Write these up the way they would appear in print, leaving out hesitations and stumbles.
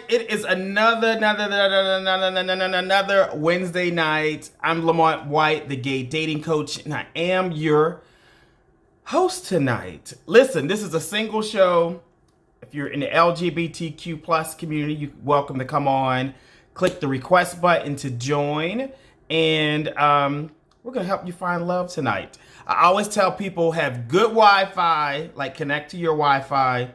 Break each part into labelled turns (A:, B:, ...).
A: It is another Wednesday night. I'm Lamont White, the gay dating coach, and I am your host tonight. Listen, this is a single show. If you're in the LGBTQ plus community, you're welcome to come on. Click the request button to join, and we're gonna help you find love tonight. I always tell people have good Wi-Fi, like connect to your Wi-Fi.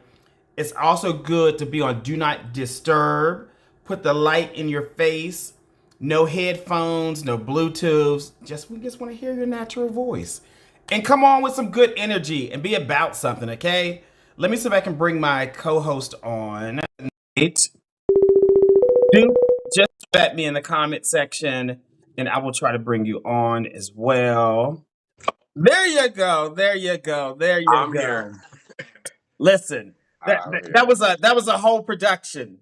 A: It's also good to be on Do Not Disturb. Put the light in your face. No headphones, no Bluetooths. We just want to hear your natural voice. And come on with some good energy and be about something, okay? Let me see if I can bring my co-host on. Just at me in the comment section, and I will try to bring you on as well. There you go. There you go. There you
B: I'm
A: go.
B: here.
A: Listen,
B: I'm here.
A: that was a whole production.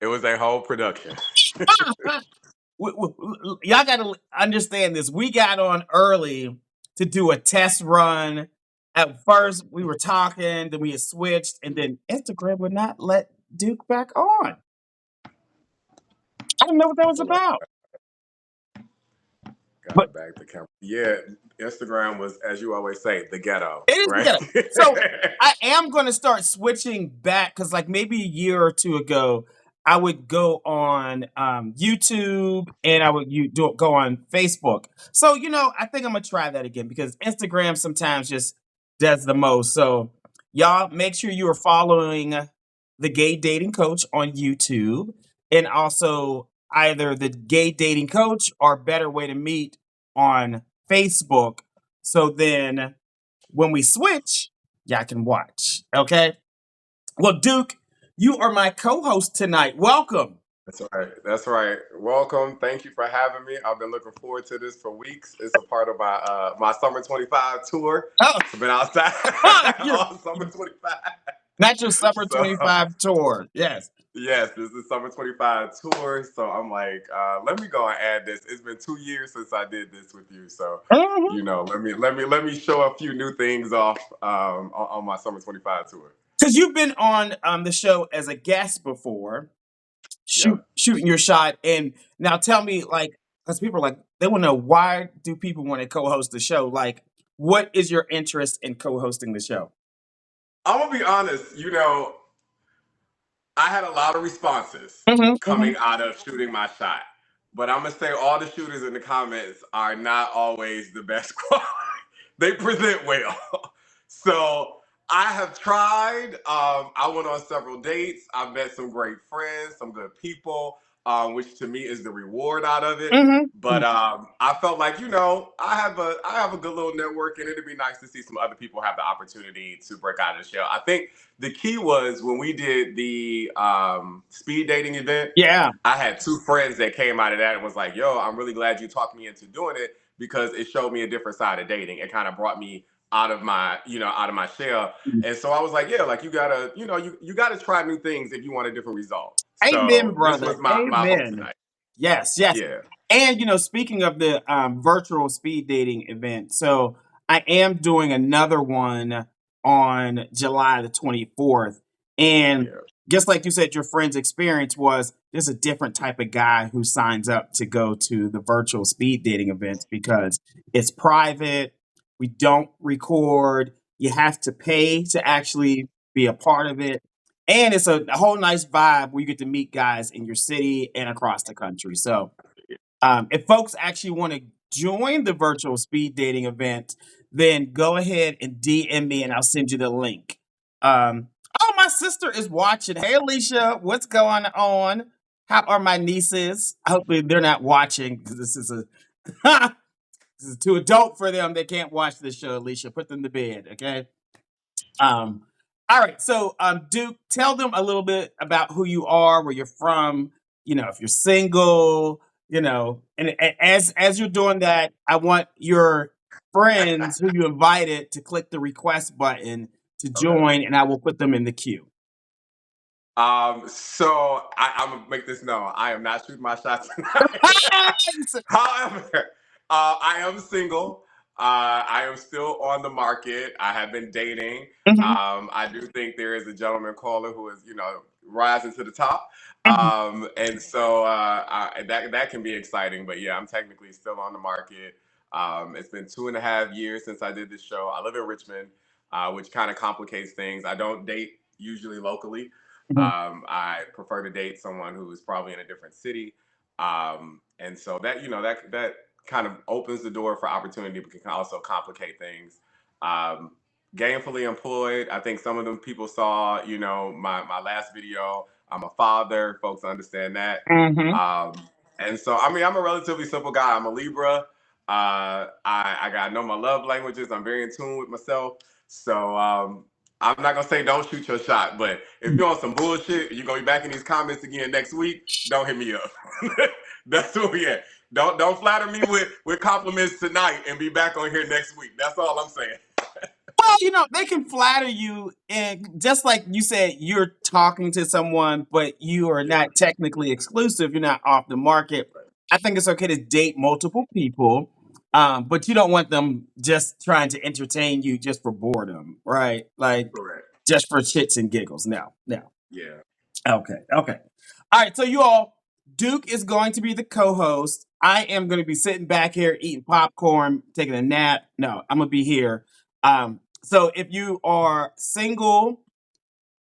B: It was a whole production.
A: Y'all got to understand this. We got on early to do a test run. At first, we were talking, then we had switched, and then Instagram would not let Duke back on. I don't know what that was about.
B: Got
A: But
B: it back to camera. Yeah, Instagram was, as you always say, the ghetto,
A: it is
B: right?
A: ghetto. So I am going to start switching back because, like, maybe a year or two ago, I would go on YouTube and I would go on Facebook. So I think I'm gonna try that again because Instagram sometimes just does the most. So y'all make sure you are following the Gay Dating Coach on YouTube and also either the Gay Dating Coach or Better Way to Meet on Facebook. So then when we switch, y'all can watch. Okay. Well, Duke, you are my co-host tonight. Welcome.
B: That's right. That's right. Welcome. Thank you for having me. I've been looking forward to this for weeks. It's a part of my Summer 25 tour.
A: Oh,
B: I've been outside
A: you're
B: all Summer 25.
A: not your Summer
B: So
A: 25 tour. Yes.
B: yes, this is Summer 25 tour. So I'm like, let me go and add this. It's been 2 years since I did this with you. So, let me show a few new things off on my Summer 25 tour.
A: Because you've been on the show as a guest before,
B: Yep.
A: shooting your shot. And now tell me, like, because people are like, they want to know why do people want to co-host the show? Like, what is your interest in co-hosting the show?
B: I'm gonna be honest, I had a lot of responses
A: Mm-hmm.
B: coming out of shooting my shot. But I'm gonna say all the shooters in the comments are not always the best quality. They present well. So I have tried. I went on several dates. I've met some great friends, some good people, which to me is the reward out of it.
A: Mm-hmm.
B: But I felt like I have a good little network, and it'd be nice to see some other people have the opportunity to break out of the shell. I think the key was when we did the speed dating event.
A: Yeah.
B: I had two friends that came out of that and was like, "Yo, I'm really glad you talked me into doing it because it showed me a different side of dating. It kind of brought me out of my shell." And so I was like, "Yeah, like you gotta try new things if you want a different result."
A: Amen,
B: So this
A: brother.
B: was my hope
A: Amen.
B: tonight.
A: Yes, yes.
B: Yeah.
A: And speaking of the virtual speed dating event, so I am doing another one on July the 24th. And
B: Yeah.
A: just like you said, your friend's experience was there's a different type of guy who signs up to go to the virtual speed dating events because it's private. We don't record. You have to pay to actually be a part of it. And it's a whole nice vibe where you get to meet guys in your city and across the country. So if folks actually want to join the virtual speed dating event, then go ahead and DM me and I'll send you the link. Oh, my sister is watching. Hey, Alicia, what's going on? How are my nieces? Hopefully, they're not watching because this is this is too adult for them. They can't watch this show. Alicia, put them to bed, okay? Um, all right. So, Duke, tell them a little bit about who you are, where you're from. If you're single. And as you're doing that, I want your friends who you invited to click the request button to
B: Okay.
A: join, and I will put them in the queue.
B: So I'm gonna make this known. I am not shooting my shots tonight. However, I am single. I am still on the market. I have been dating.
A: Mhm.
B: I do think there is a gentleman caller who is, rising to the top.
A: Mhm.
B: And so that can be exciting. But yeah, I'm technically still on the market. It's been 2.5 years since I did this show. I live in Richmond, which kind of complicates things. I don't date usually locally.
A: Mhm.
B: I prefer to date someone who is probably in a different city. And so that that kind of opens the door for opportunity, but can also complicate things. Um, Gainfully employed. I think some of them people saw, my last video. I'm a father. Folks understand that.
A: Mhm.
B: Um, and so, I mean, I'm a relatively simple guy. I'm a Libra. I got to know my love languages. I'm very in tune with myself. So I'm not gonna say don't shoot your shot, but if you're on some bullshit, you're gonna be back in these comments again next week. Don't hit me up. That's where we at. Don't flatter me with compliments tonight and be back on here next week. That's all I'm saying.
A: Well, they can flatter you, and just like you said, you're talking to someone, but you are
B: Yeah.
A: not technically exclusive. You're not off the market.
B: Right.
A: I think it's okay to date multiple people, but you don't want them just trying to entertain you just for boredom, right? Like
B: Correct.
A: just for shits and giggles. No, no.
B: Yeah.
A: Okay, okay. All right, so you all, Duke is going to be the co-host. I am going to be sitting back here eating popcorn, taking a nap. No, I'm gonna be here. So if you are single,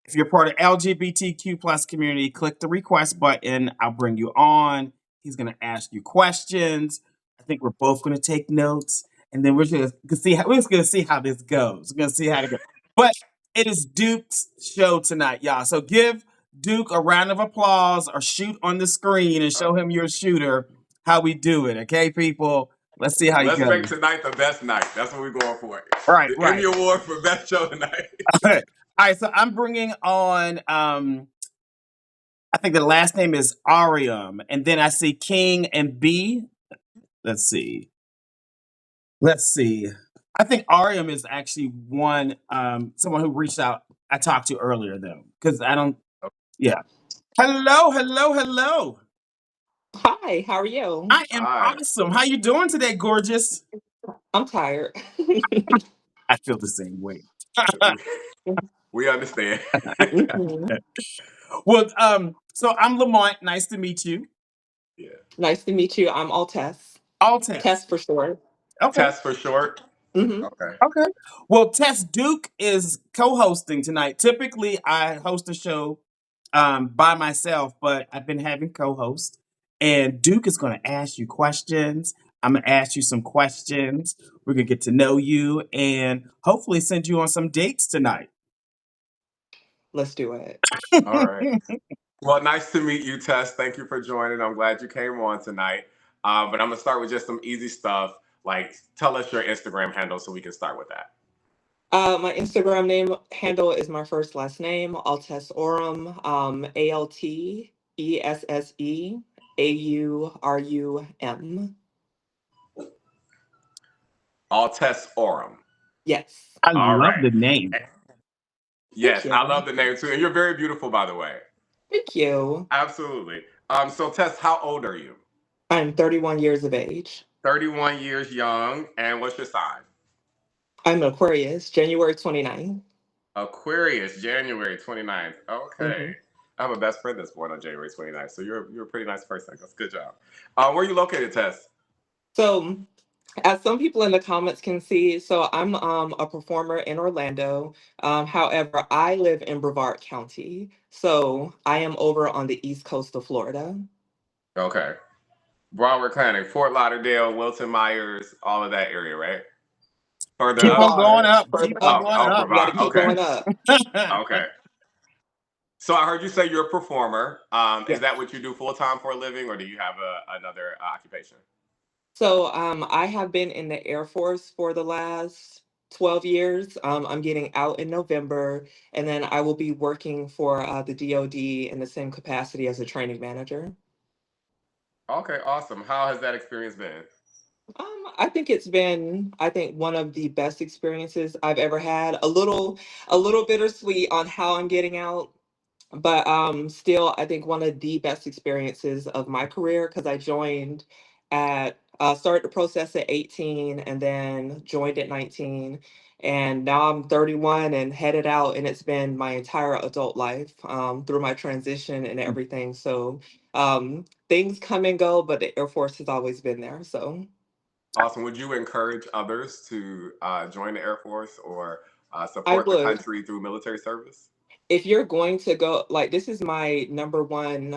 A: if you're part of LGBTQ plus community, click the request button. I'll bring you on. He's gonna ask you questions. I think we're both gonna take notes, and then we're just gonna see how this goes. We're gonna see how it goes. But it is Duke's show tonight, y'all. So give Duke a round of applause or shoot on the screen and show him you're a shooter. How we do it, okay, people? Let's see how he
B: Let's make
A: goes.
B: tonight the best night. That's what we're going for.
A: Right,
B: The Emmy
A: right.
B: Award for Best Show tonight.
A: All right, so I'm bringing on I think the last name is Arium, and then I see King and B. Let's see. Let's see. I think Arium is actually one someone who reached out I talked to earlier though. Because I don't yeah. Hello, hello, hello.
C: Hi, how are you?
A: I am
B: All right.
A: awesome. How you doing today, gorgeous?
C: I'm tired.
A: I feel the same way.
B: We understand.
C: Mhm.
A: Well, so I'm Lamont. Nice to meet you.
B: Yeah.
C: Nice to meet you. I'm all Tess.
A: All Tess.
C: Tess for short.
A: Okay.
B: Test for short.
C: Hmm.
B: Okay.
A: Okay. Well, Tess Duke is co-hosting tonight. Typically, I host a show by myself, but I've been having co-hosts, and Duke is going to ask you questions. I'm going to ask you some questions. We're going to get to know you and hopefully send you on some dates tonight.
C: Let's do it.
B: All right. Well, nice to meet you, Tess. Thank you for joining. I'm glad you came on tonight. But I'm gonna start with just some easy stuff. Like, tell us your Instagram handle so we can start with that.
C: My Instagram name handle is my first last name, Altes Orum, ALTESSEAURUM.
B: All Tess Orum.
C: Yes.
A: I
B: All
A: love
B: right.
A: the name.
C: Thank
B: Yes, I
C: you.
B: love the name too, and you're very beautiful, by the way.
C: Thank you.
B: Absolutely. So Tess, how old are you?
C: I'm 31 years of age.
B: 31 years young, and what's your sign?
C: I'm an Aquarius, January 29th.
B: Aquarius, January 29th. Okay.
C: Hmm.
B: I have a best friend that's born on January 29th, so you're a pretty nice person. That's a good job. Where are you located, Tess?
C: So as some people in the comments can see, so I'm a performer in Orlando. However, I live in Brevard County, so I am over on the east coast of Florida.
B: Okay. Broward County, Fort Lauderdale, Wilton Myers, all of that area, right? Further
A: Keep on
B: up?
A: going
C: Brevard,
A: up.
C: further
A: Keep on
C: up.
A: going
B: Oh,
A: up.
C: You got to
B: Brevard.
C: keep
B: Okay.
C: going up.
B: Okay. So I heard you say you're a performer. Is
C: Yes.
B: that what you do full time for a living, or do you have another occupation?
C: So I have been in the Air Force for the last 12 years. I'm getting out in November, and then I will be working for the DoD in the same capacity as a training manager.
B: Okay, awesome. How has that experience been?
C: I think it's been, I think, one of the best experiences I've ever had. A little bittersweet on how I'm getting out, but still, I think one of the best experiences of my career because I joined started the process at 18 and then joined at 19, And now I'm 31 and headed out, and it's been my entire adult life through my transition and everything. So things come and go, but the Air Force has always been there. So
B: Awesome. Would you encourage others to join the Air Force or
C: I
B: support the
C: would.
B: country through military service?
C: If you're going to go, like, this is my number one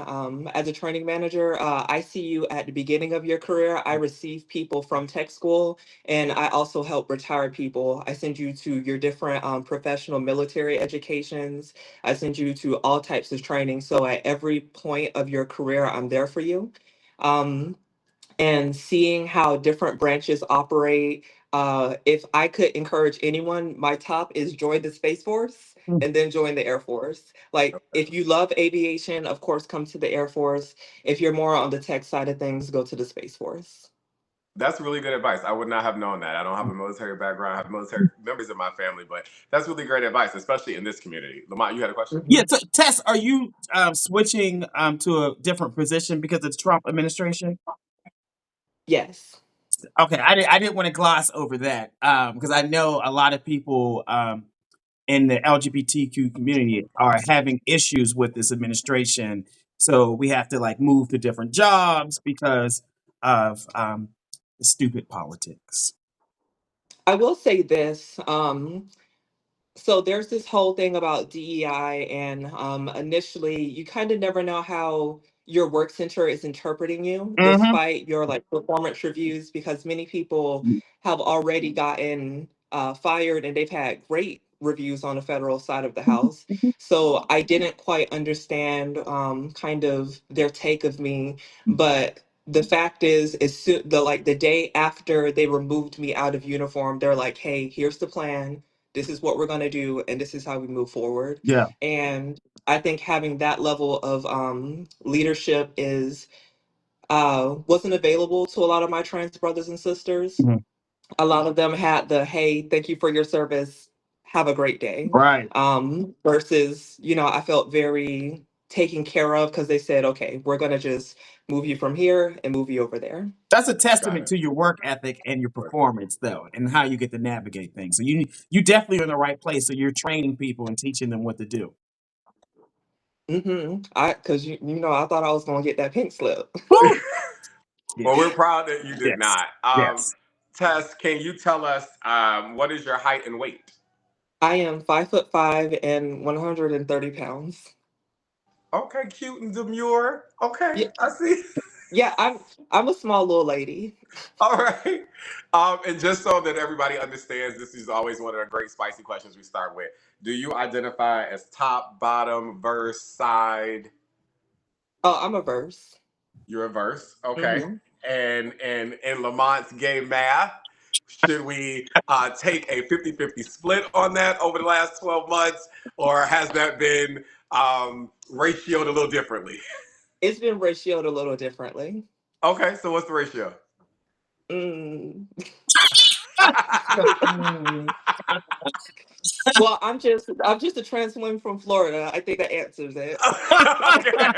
C: as a training manager. I see you at the beginning of your career. I receive people from tech school, and I also help retire people. I send you to your different professional military educations. I send you to all types of training. So at every point of your career, I'm there for you. Um, and seeing how different branches operate. If I could encourage anyone, my top is join the Space Force and then join the Air Force. Like, if you love aviation, of course, come to the Air Force. If you're more on the tech side of things, go to the Space Force.
B: That's really good advice. I would not have known that. I don't have a military background. I have military members in my family, but that's really great advice, especially in this community. Lamont, you had a question?
A: Yeah,
C: Mhm.
A: so Tess, are you switching to a different position because of the Trump administration?
C: Yes.
A: Okay, I didn't want to gloss over that because I know a lot of people in the LGBTQ community are having issues with this administration. So we have to like move to different jobs because of stupid politics.
C: I will say this. So there's this whole thing about DEI, and initially, you kind of never know how your work center is interpreting you,
A: Hmm.
C: despite your like performance reviews, because many people have already gotten fired, and they've had great reviews on the federal side of the house. So I didn't quite understand kind of their take of me, but the fact is the like the day after they removed me out of uniform, they're like, "Hey, here's the plan, this is what we're going to do, and this is how we move forward."
A: Yeah.
C: And I think having that level of leadership is wasn't available to a lot of my trans brothers and sisters.
A: Mhm.
C: A lot of them had the "hey, thank you for your service, have a great day,"
A: Right.
C: versus, I felt very taken care of because they said, "Okay, we're going to just move you from here and move you over there."
A: That's a
B: Got
A: testament
B: it.
A: to your work ethic and your performance, though, and how you get to navigate things. So you definitely are in the right place. So you're training people and teaching them what to do.
C: I because I thought I was going to get that pink slip.
A: Woo! Yeah.
B: Well, we're proud that you did
A: Yes.
B: not.
A: Yes.
B: Tess, can you tell us what is your height and weight?
C: I am 5'5" and 130 pounds.
B: Okay, cute and demure. Okay,
C: Yeah,
B: I see.
C: yeah, I'm a small little lady.
B: All right. And just so that everybody understands, this is always one of the great spicy questions we start with. Do you identify as top, bottom, verse, side?
C: Oh, I'm a verse.
B: You're a verse. Okay.
C: Hmm.
B: And in Lamont's gay math, should we take a 50-50 split on that over the last 12 months, or has that been ratioed a little differently?
C: It's been ratioed a little differently.
B: Okay, so what's the ratio?
C: Mm. Well, I'm just a trans woman from Florida. I think that answers it.
B: Okay.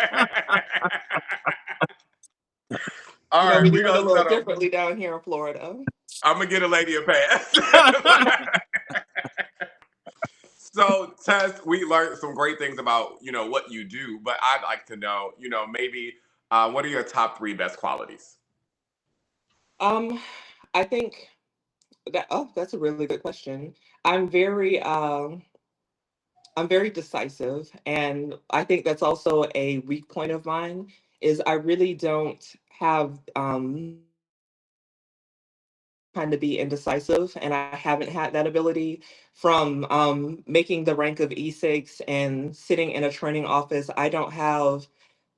B: All right,
C: We
B: we
C: do it a
B: gonna
C: little
B: settle.
C: differently down here in Florida.
B: I'm gonna get a lady a pass. So, Tess, we learned some great things about what you do, but I'd like to know, maybe what are your top three best qualities?
C: Um, I think that's a really good question. I'm very I'm very decisive, and I think that's also a weak point of mine. Is I really don't have kind of be indecisive, and I haven't had that ability from making the rank of E6 and sitting in a training office. I don't have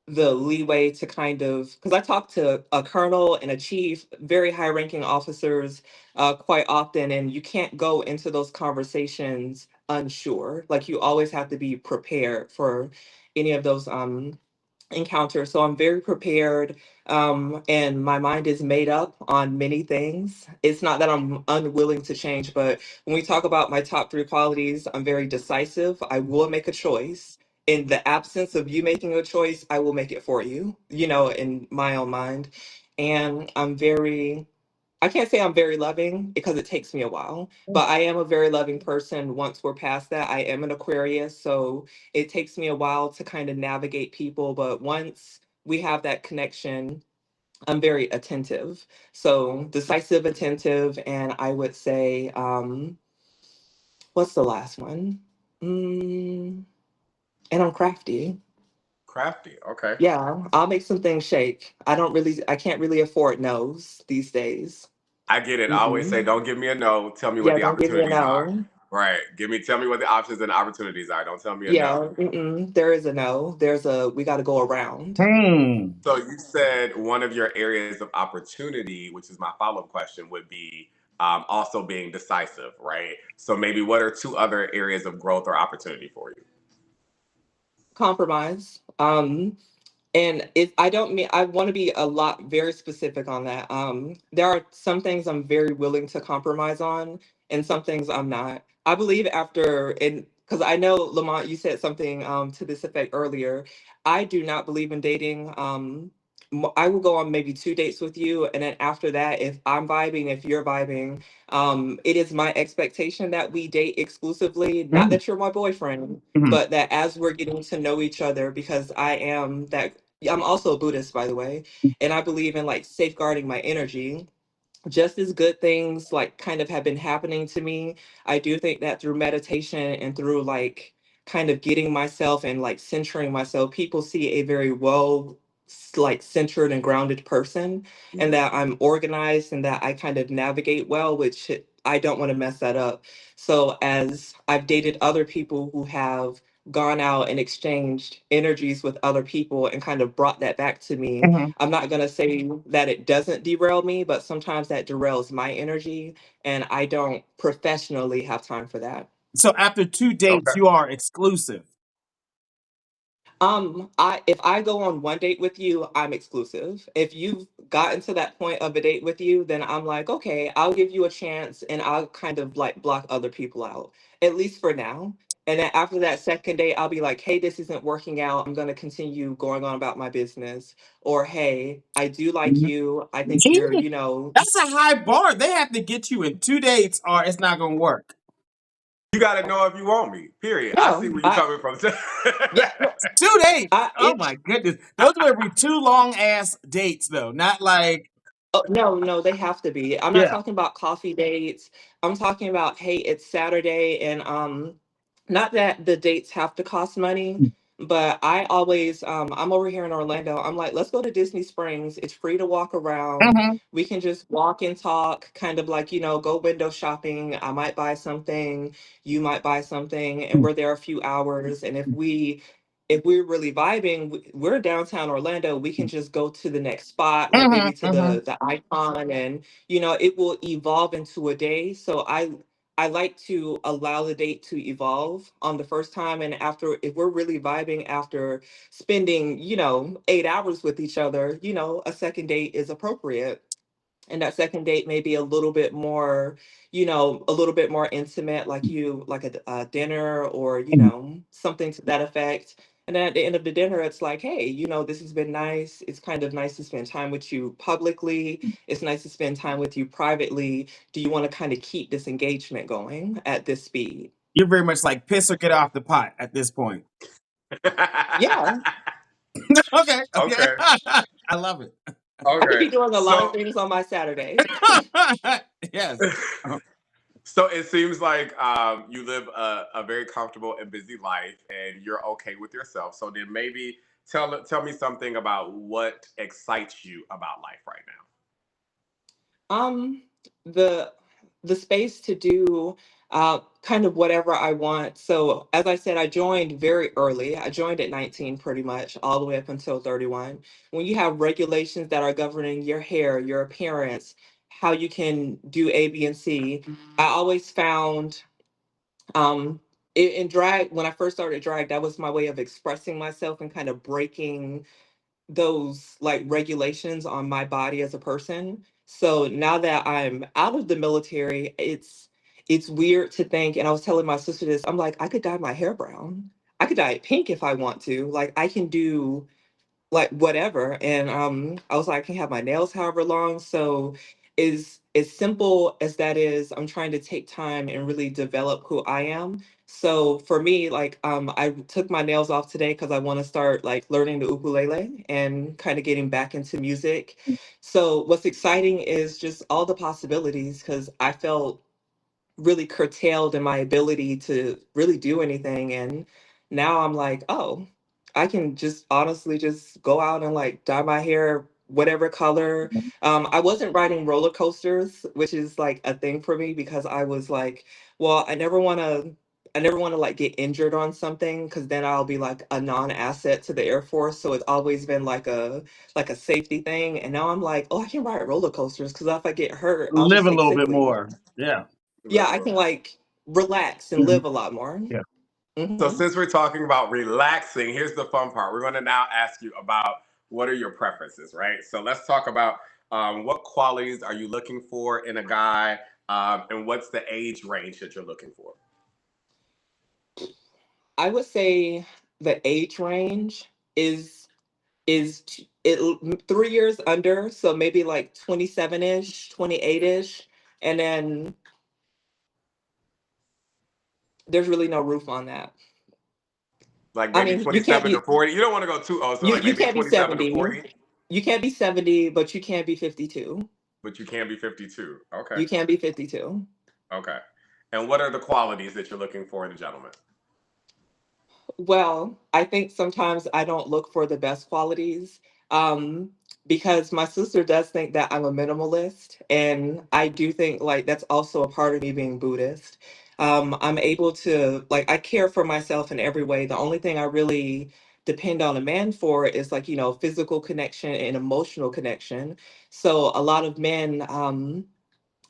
C: the leeway to kind of, because I talk to a colonel and a chief, very high ranking officers quite often, and you can't go into those conversations unsure. Like, you always have to be prepared for any of those encounter. So I'm very prepared, and my mind is made up on many things. It's not that I'm unwilling to change, but when we talk about my top three qualities, I'm very decisive. I will make a choice. In the absence of you making a choice, I will make it for you, in my own mind. And I'm very I can't say I'm very loving because it takes me a while, but I am a very loving person once we're past that. I am an Aquarius, so it takes me a while to kind of navigate people, but once we have that connection, I'm very attentive. So decisive, attentive, and I would say, what's the last one? Mm, and I'm crafty.
B: Crafty. Okay.
C: Yeah, I'll make some things shake. I can't really afford no's these days.
B: I get it. I always say,
C: Mm-mm.
B: don't give me a no. Tell me what
C: Yeah,
B: the
C: don't give me a
B: opportunities are.
C: no.
B: Right. Tell me what the options and opportunities are. Don't tell me a no.
C: Yeah, mm-mm, there is a no. We got to go around.
A: Hmm.
B: So you said one of your areas of opportunity, which is my follow-up question, would be also being decisive, right? So maybe what are two other areas of growth or opportunity for you?
C: Compromise. And I don't mean, I want to be a lot very specific on that. There are some things I'm very willing to compromise on, and some things I'm not. I believe after, and because I know Lamont, you said something to this effect earlier. I do not believe in dating. I will go on maybe 2 dates with you, and then after that, if I'm vibing, if you're vibing, it is my expectation that we date exclusively. Not
A: Hmm.
C: that you're my boyfriend,
A: Hmm.
C: but that as we're getting to know each other, because I am that, I'm also a Buddhist, by the way, and I believe in like safeguarding my energy. Just as good things like kind of have been happening to me, I do think that through meditation and through like kind of getting myself and like centering myself, people see a very well like centered and grounded person, and
B: Mhm.
C: that I'm organized and that I kind of navigate well, which I don't want to mess that up. So as I've dated other people who have gone out and exchanged energies with other people and kind of brought that back to me,
A: Hmm.
C: I'm not going to say that it doesn't derail me, but sometimes that derails my energy, and I don't professionally have time for that.
A: So after 2 dates,
B: Okay.
A: you are exclusive.
C: I if I go on one date with you, I'm exclusive. If you've gotten to that point of a date with you, then I'm like, okay, I'll give you a chance and I'll kind of like block other people out, at least for now. And then after that second date, I'll be like, hey, this isn't working out. I'm gonna continue going on about my business. Or hey, I do like
A: Mhm.
C: you. I think you're,
A: Yeah, that's a high bar. They have to get you in 2 dates, or it's not going to work.
B: You got to know if you want me, period. I see
C: no,
B: where you're coming from.
C: yeah, no,
A: 2 dates. Oh
C: it
A: my goodness, those would be two long ass dates, though. Not like
C: Oh, no, no, they have to be. I'm not
A: yeah.
C: talking about coffee dates. I'm talking about, hey, it's Saturday, and not that the dates have to cost money, but I always I'm over here in Orlando. I'm like, let's go to Disney Springs. It's free to walk around.
A: Hmm.
C: We can just walk and talk, kind of like, go window shopping. I might buy something, you might buy something, and we're there a few hours. And if we're really vibing, we're downtown Orlando. We can just go to the next spot, like
A: Hmm.
C: maybe to
A: Hmm.
C: the icon, and it will evolve into a day. So I like to allow the date to evolve on the first time, and after, if we're really vibing after spending 8 hours with each other, a second date is appropriate, and that second date may be a little bit more, a little bit more intimate, like a dinner, or something to that effect. And then at the end of the dinner, it's like, hey, this has been nice. It's kind of nice to spend time with you publicly. It's nice to spend time with you privately. Do you want to kind of keep this engagement going at this speed?
A: You're very much like piss or get off the pot at this point.
C: Yeah,
A: Okay, okay.
B: Okay.
A: I love it.
C: I could
B: Okay.
C: be doing a lot of
B: So
C: things on my Saturday.
A: Yes. Uh,
B: so it seems like you live a very comfortable and busy life, and you're okay with yourself. So then maybe tell me something about what excites you about life right now.
C: Um, the the space to do kind of whatever I want. So as I said, I joined very early. I joined at 19 pretty much, all the way up until 31. When you have regulations that are governing your hair, your appearance, how you can do A, B, and C, I always found in drag, when I first started drag, that was my way of expressing myself and kind of breaking those like regulations on my body as a person. So now that I'm out of the military, it's weird to think, and I was telling my sister this, I'm like, I could dye my hair brown. I could dye it pink if I want to. Like I can do like whatever. And I was like, I can have my nails however long. So is as simple as that is, I'm trying to take time and really develop who I am. So for me, like I took my nails off today because I want to start like learning the ukulele and kind of getting back into music. So what's exciting is just all the possibilities because I felt really curtailed in my ability to really do anything. And now I'm like, oh, I can just honestly just go out and like dye my hair whatever color. I wasn't riding roller coasters, which is like a thing for me because I was like, well, I never want to like get injured on something because then I'll be like a non-asset to the Air Force. So it's always been like a safety thing. And now I'm like, oh, I can ride roller coasters because if I get hurt, I'll just
A: Live a
C: take
A: little
C: sick
A: bit
C: leave.
A: more. Yeah.
C: Yeah, I can like relax and
A: Mhm.
C: live a lot more.
A: Yeah.
B: So
C: Hmm.
B: since we're talking about relaxing, here's the fun part. We're going to now ask you about what are your preferences, right? So let's talk about what qualities are you looking for in a guy, and what's the age range that you're looking for?
C: I would say the age range is 3 years under, so maybe like 27-ish, 28-ish, and then there's really no roof on that.
B: Like
C: I
B: maybe
C: mean, you can't
B: 27 to
C: be
B: 40. You don't want to go too old, so like
C: you
B: maybe
C: can't be
B: 27 to
C: 70.
B: 40,
C: You can't be 70, but you can't be 52.
B: but you can be 52. Okay.
C: You can't be 52.
B: Okay. And what are the qualities that you're looking for in a gentleman?
C: Well, I think sometimes I don't look for the best qualities um, because my sister does think that I'm a minimalist. And I do think like that's also a part of me being Buddhist. I'm able to, like, I care for myself in every way. The only thing I really depend on a man for is like, physical connection and emotional connection. So a lot of men,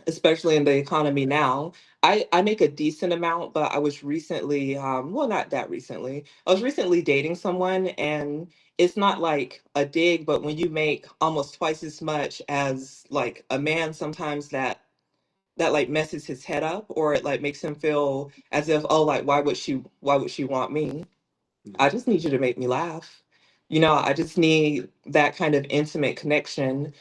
C: especially in the economy now. I make a decent amount, but I was recently, well, not that recently. I was recently dating someone, and it's not like a dig, but when you make almost twice as much as like a man, sometimes that like messes his head up, or it like makes him feel as if, oh, like why would she want me? I just need you to make me laugh. I just need that kind of intimate connection.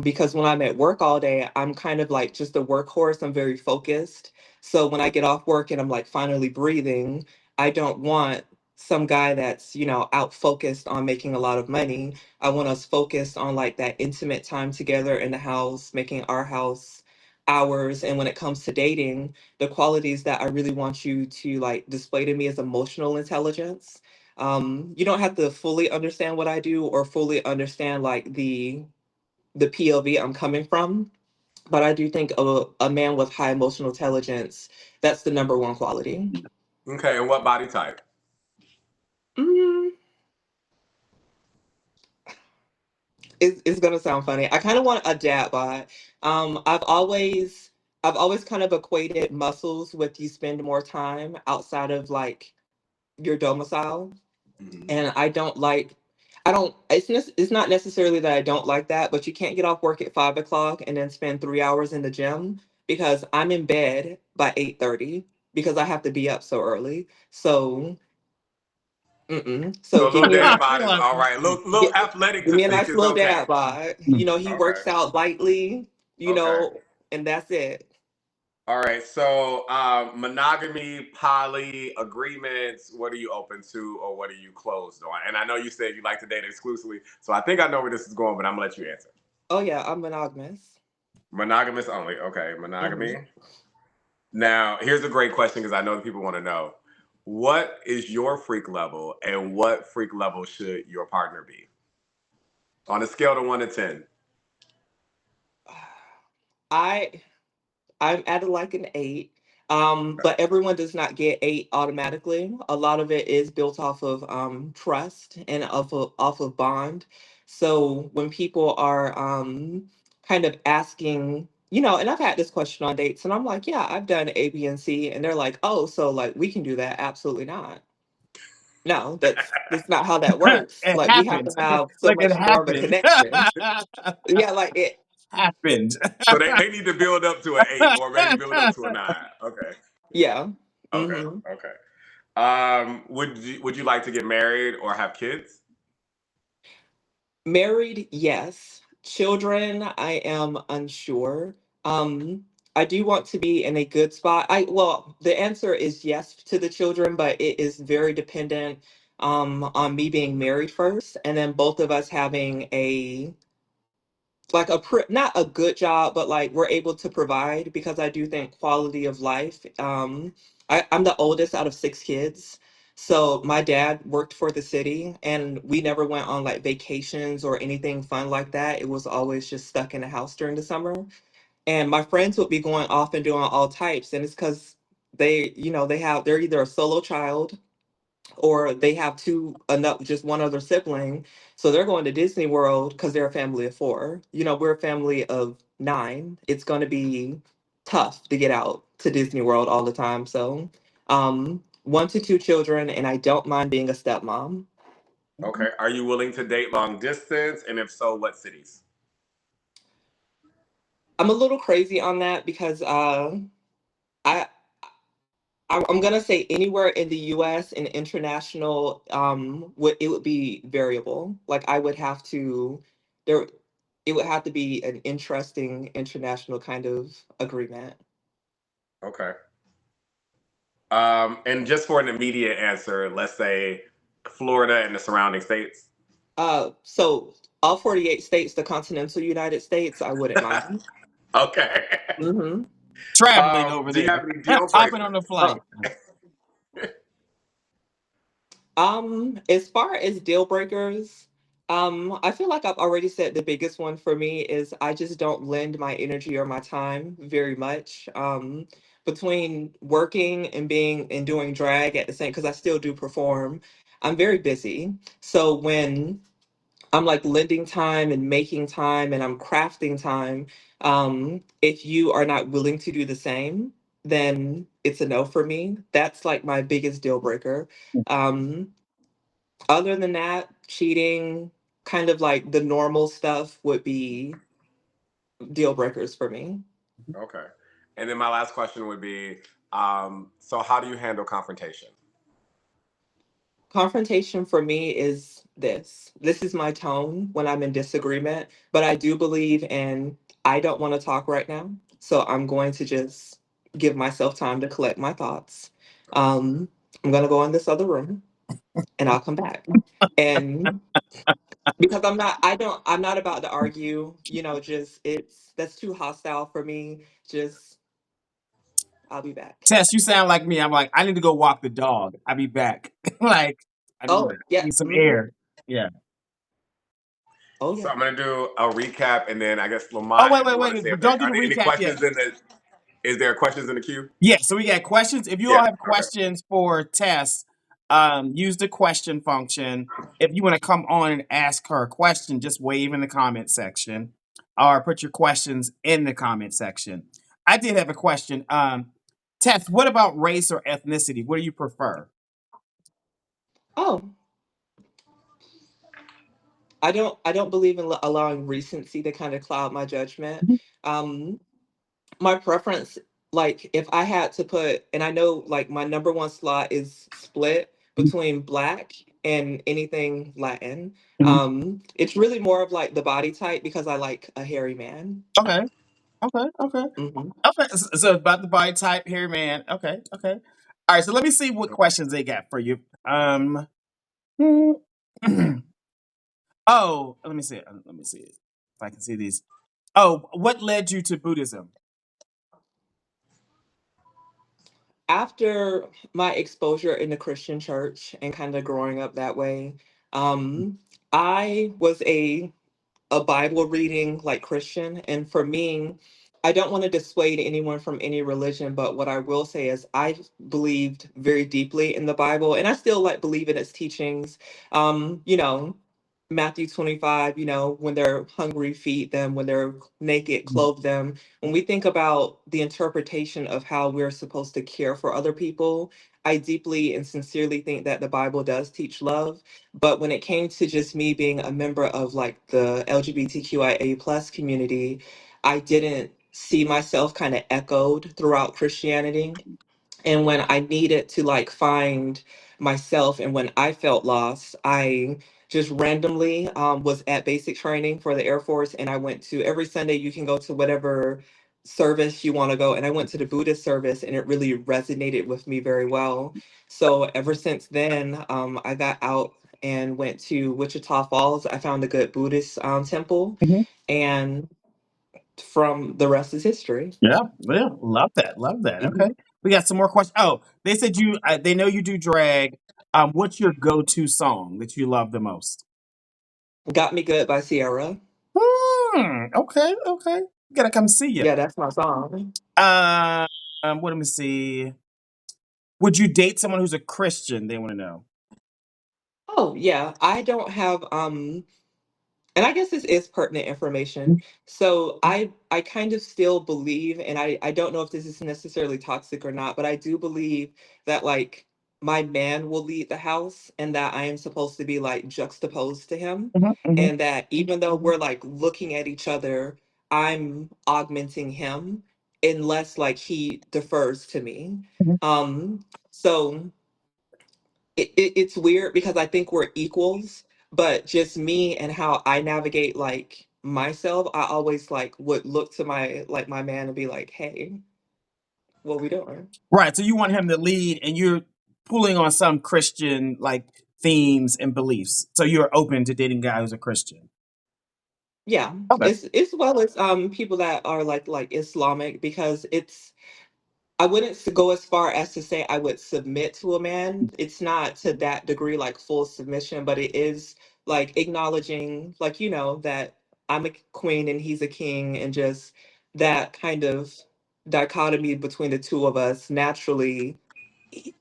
C: Because when I'm at work all day, I'm kind of like just a workhorse. I'm very focused. So when I get off work and I'm like finally breathing, I don't want some guy that's, out focused on making a lot of money. I want us focused on like that intimate time together in the house, making our house ours. And when it comes to dating, the qualities that I really want you to like display to me is emotional intelligence. You don't have to fully understand what I do or fully understand like the POV I'm coming from, but I do think a man with high emotional intelligence, that's the number one quality.
B: Okay. And what body type?
C: Mm, it's gonna sound funny. I kind of want a dad bod. I've always kind of equated muscles with you spend more time outside of like your domicile.
B: Mhm.
C: And I don't it's not necessarily that I don't like that, but you can't get off work at 5 o'clock and then spend 3 hours in the gym because I'm in bed by 8:30 because I have to be up so early. So
B: So
C: so
B: a
C: give
B: little
C: me
B: dad
C: a
B: bod is all right. Little
C: gi-
B: athletic
C: give me a
B: physique
C: nice
B: is
C: little
B: okay.
C: dad bod. He
B: Okay.
C: works out lightly,
B: Okay.
C: and that's it.
B: All right. So monogamy, poly, agreements, what are you open to or what are you closed on? And I know you said you like to date exclusively. So I think I know where this is going, but I'm gonna let you answer.
C: Oh yeah, I'm monogamous.
B: Monogamous only. Okay,
C: Hmm.
B: monogamy. Now, here's a great question because I know that people want to know. What is your freak level and what freak level should your partner be? On a scale of 1 to 10.
C: I I'm at like an 8. But everyone does not get 8 automatically. A lot of it is built off of trust and off of bond. So when people are kind of asking, and I've had this question on dates, and I'm like, yeah, I've done A, B, and C, and they're like, oh, so like we can do that? Absolutely not. No, that's not how that works.
A: It
C: Like we have to
A: happened.
C: have so
A: Like it
C: much more of a
A: happened.
C: connection. Yeah, like it.
A: Happened.
B: So they need to build up to an 8 or maybe build up to a 9. Okay.
C: Yeah.
B: Okay.
C: Hmm.
B: Okay. Would you like to get married or have kids?
C: Married, yes. Children, I am unsure. Um, I do want to be in a good spot. Well, the answer is yes to the children, but it is very dependent on me being married first, and then both of us having a like not a good job, but like we're able to provide, because I do think quality of life. I'm the oldest out of six kids. So my dad worked for the city, and we never went on like vacations or anything fun like that. It was always just stuck in the house during the summer. And my friends would be going off and doing all types. And it's because they're either a solo child, or they have just one other sibling. So they're going to Disney World because they're a family of four. We're a family of nine. It's going to be tough to get out to Disney World all the time. So, one to two children, and I don't mind being a stepmom.
B: Okay. Are you willing to date long distance? And if so, what cities?
C: I'm a little crazy on that because I I'm gonna say anywhere in the U.S. and international, would be variable. Like I would have to there, it would have to be an interesting international kind of agreement.
B: Okay. And just for an immediate answer, let's say Florida and the surrounding states.
C: So all 48 states, the continental United States, I wouldn't mind.
B: Okay.
C: Hmm.
A: Traveling over
B: Do you have
A: there,
B: any deal
A: hopping on
B: breakers?
A: the flight.
C: As far as deal breakers, I feel like I've already said the biggest one for me is I just don't lend my energy or my time very much. Between working and being and doing drag at the same, because I still do perform, I'm very busy. So when I'm like lending time and making time and I'm crafting time, if you are not willing to do the same, then it's a no for me. That's like my biggest deal breaker. Um, Other than that, cheating, kind of like the normal stuff would be deal breakers for me.
B: Okay. And then my last question would be, so how do you handle confrontation?
C: Confrontation for me is this. This is my tone when I'm in disagreement, but I do believe in I don't want to talk right now. So I'm going to just give myself time to collect my thoughts. I'm going to go in this other room and I'll come back. And because I'm not about to argue, just that's too hostile for me. Just I'll be back.
A: Tess, you sound like me. I'm like, I need to go walk the dog. I'll be back. Like,
C: Oh,
A: I
C: yeah.
A: need some
C: Hmm.
A: air. Yeah.
C: Oh,
B: So
C: yeah.
B: I'm gonna do a recap, and then I guess
A: Oh,
B: Lamont,
A: wait,
B: if
A: wait,
B: you want to
A: wait.
B: say if there
A: Don't do
B: are
A: the
B: there any
A: recap yet.
B: questions in the, is there questions in the queue?
A: Yeah, so we got questions. If you all
B: Yeah.
A: have
B: Okay.
A: questions for Tess, use the question function. If you want to come on and ask her a question, just wave in the comment section or put your questions in the comment section. I did have a question. Tess, what about race or ethnicity? What do you prefer?
C: Oh, I don't believe in allowing recency to kind of cloud my judgment.
A: Mhm.
C: Um, my preference, like if I had to put, and I know like my number one slot is split between black and anything Latin.
A: Mhm.
C: It's really more of like the body type because I like a hairy man.
A: Okay, okay, okay.
C: Hmm.
A: Okay, so about the body type here, man. Okay, okay. All right, so let me see what questions they got for you. Oh, let me see it. Let me see it. If I can see these. Oh, what led you to Buddhism?
C: After my exposure in the Christian church and kind of growing up that way, I was a Bible reading like Christian. And for me, I don't want to dissuade anyone from any religion, but what I will say is I believed very deeply in the Bible and I still like believe in its teachings. Um, you know, Matthew 25, when they're hungry, feed them, when they're naked, clothe them. When we think about the interpretation of how we're supposed to care for other people, I deeply and sincerely think that the Bible does teach love. But when it came to just me being a member of like the LGBTQIA plus community, I didn't see myself kind of echoed throughout Christianity. And when I needed to like find myself and when I felt lost, I just randomly was at basic training for the Air Force, and I went to every Sunday. You can go to whatever service you want to go, and I went to the Buddhist service, and it really resonated with me very well. So ever since then, I got out and went to Wichita Falls. I found a good Buddhist temple,
A: Mhm.
C: and from the rest is history.
A: Yeah, yeah, love that, love that. Okay,
C: Mhm.
A: we got some more questions. Oh, they said they know you do drag. What's your go-to song that you love the most?
C: Got Me Good by Sierra.
A: Okay, okay. Gotta come see you.
C: Yeah, that's my song.
A: What let me see. Would you date someone who's a Christian? They want to know.
C: Oh, yeah. I don't have and I guess this is pertinent information. So I kind of still believe, and I don't know if this is necessarily toxic or not, but I do believe that like my man will lead the house and that I am supposed to be like juxtaposed to him.
A: Mhm, mhm,
C: And that even though we're like looking at each other, I'm augmenting him unless like he defers to me.
A: mhm.
C: So it's weird because I think we're equals, but just me and how I navigate like myself, I always like would look to my man and be like, "Hey, what we doing?"
A: Right. So you want him to lead, and you're pulling on some Christian like themes and beliefs. So you're open to dating a guy who's a Christian.
C: Yeah,
A: Okay.
C: it's well as people that are like Islamic because I wouldn't go as far as to say I would submit to a man. It's not to that degree, like full submission, but it is like acknowledging, like, that I'm a queen and he's a king, and just that kind of dichotomy between the two of us naturally.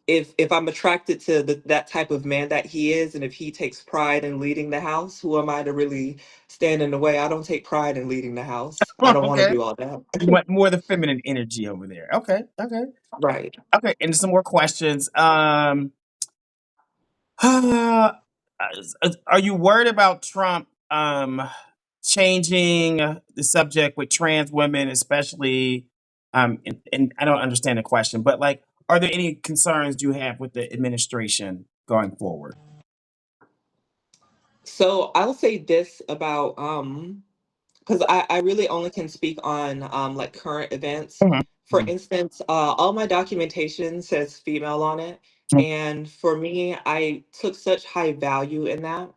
C: If I'm attracted to that type of man that he is, and if he takes pride in leading the house, who am I to really stand in the way? I don't take pride in leading the house. I don't want to
A: Okay.
C: do all that.
A: You want more of the feminine energy over there. Okay. Okay.
C: Right.
A: Okay. And some more questions. Are you worried about Trump changing the subject with trans women, especially? And I don't understand the question, but like, are there any concerns you have with the administration going forward?
C: So I'll say this about because I really only can speak on like current events.
A: Mhm,
C: For instance, all my documentation says female on it.
A: mhm,
C: And for me, I took such high value in that.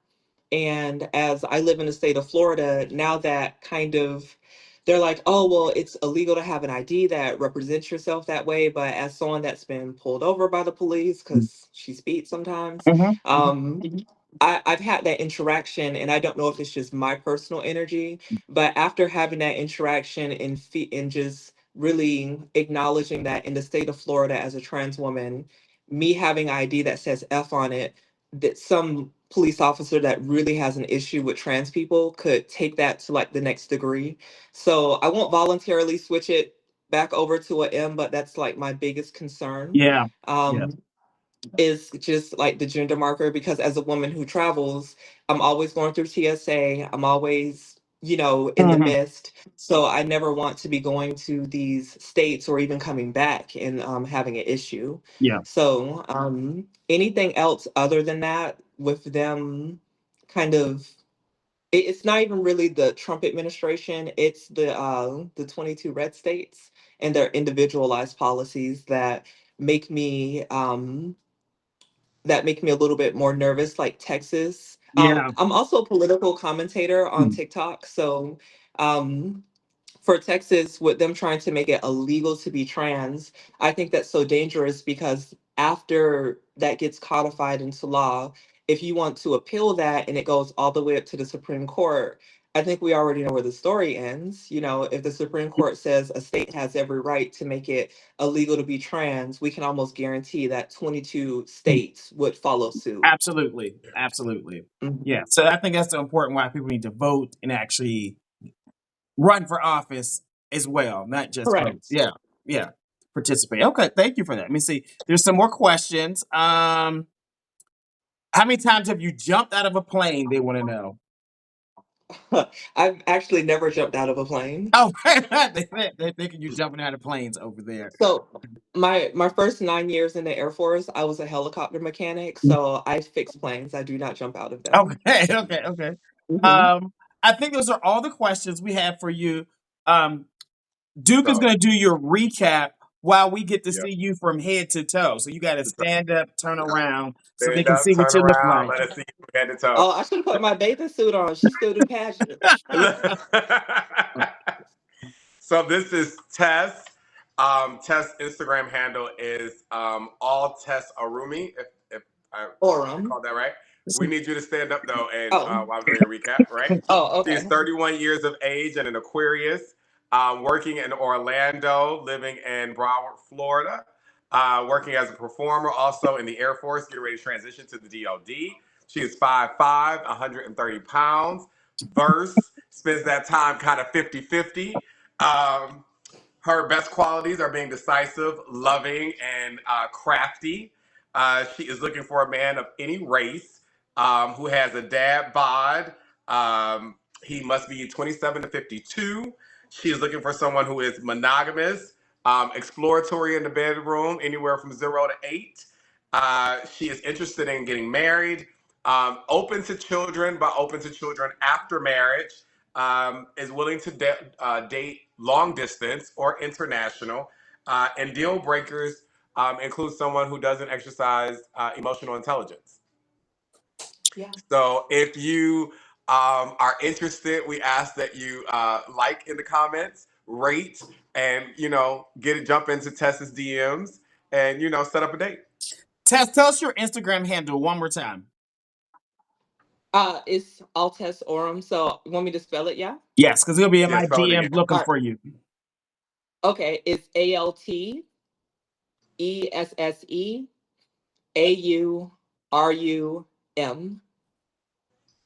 C: And as I live in the state of Florida, now that kind of they're like, oh, well, it's illegal to have an ID that represents yourself that way. But as someone that's been pulled over by the police
A: mhm,
C: because she speeds sometimes,
A: mhm, mhm.
C: I've had that interaction, and I don't know if it's just my personal energy, but after having that interaction and just really acknowledging that in the state of Florida as a trans woman, me having ID that says F on it, that some police officer that really has an issue with trans people could take that to like the next degree. So I won't voluntarily switch it back over to a M, but that's like my biggest concern.
A: Yeah. Yeah.
C: Um, is just like the gender marker because as a woman who travels, I'm always going through TSA. I'm always, in the
A: Mhm.
C: mist. So I never want to be going to these states or even coming back and having an issue.
A: Yeah.
C: So anything else other than that with them kind of it's not even really the Trump administration, it's the 22 red states and their individualized policies make me um that make me a little bit more nervous, like Texas.
A: Yeah.
C: I'm also a political commentator on
A: Mm.
C: TikTok. So um, for Texas, with them trying to make it illegal to be trans, I think that's so dangerous because after that gets codified into law, if you want to appeal that and it goes all the way up to the Supreme Court, I think we already know where the story ends. If the Supreme Court says a state has every right to make it illegal to be trans, we can almost guarantee that 22 states would follow suit.
A: Absolutely. Absolutely.
C: Mhm.
A: Yeah. So I think that's the important why people need to vote and actually run for office as well, not just vote.
C: Correct.
A: Yeah. Yeah. Participate. Okay. Thank you for that. Let me see. There's some more questions. How many times have you jumped out of a plane? They want to know.
C: I've actually never jumped out of a plane.
A: Oh, they thinking you jumping out of planes over there.
C: So my first 9 years in the Air Force, I was a helicopter mechanic. So I fix planes. I do not jump out of them.
A: Okay, okay.
C: Hmm.
A: I think those are all the questions we have for you. Duke is
B: So,
A: going to do your recap while we get to
B: yeah.
A: see you from head to toe. So you got to stand up, turn around, so they
B: Stand
A: can
B: up,
A: see what
B: turn
A: you look
B: around,
A: like.
B: let us see you from head to toe.
C: Oh, I should have put my bathing suit on. She still do pageants.
B: So this is Tess. Tess' Instagram handle is all Tess Arumi. If I
C: Orum.
B: called that right. We need you to stand up though, and
C: Oh.
B: while I'm doing a recap, right?
C: Oh,
B: She is
C: okay.
B: 31 years of age and an Aquarius, working in Orlando, living in Broward, Florida, working as a performer, also in the Air Force, getting ready to transition to the DoD. She is 5'5", 130 pounds. Verse, spends that time kind of 50-50. Her best qualities are being decisive, loving, and crafty. She is looking for a man of any race who has a dad bod. He must be 27 to 52. She is looking for someone who is monogamous, exploratory in the bedroom, anywhere from 0 to 8. She is interested in getting married, open to children, but open to children after marriage. Is willing to date long distance or international. And deal breakers include someone who doesn't exercise emotional intelligence.
C: Yeah.
B: So if you are interested, we ask that you like in the comments, rate, and jump into Tess's DMs and set up a date.
A: Tess, tell us your Instagram handle one more time.
C: It's Altes Orum. So you want me to spell it? Yeah.
A: Yes, because he'll be in
B: Yeah,
A: my
B: spell it again.
A: DMs looking
C: All right.
A: for you.
C: Okay. It's ALTESSEAURUM.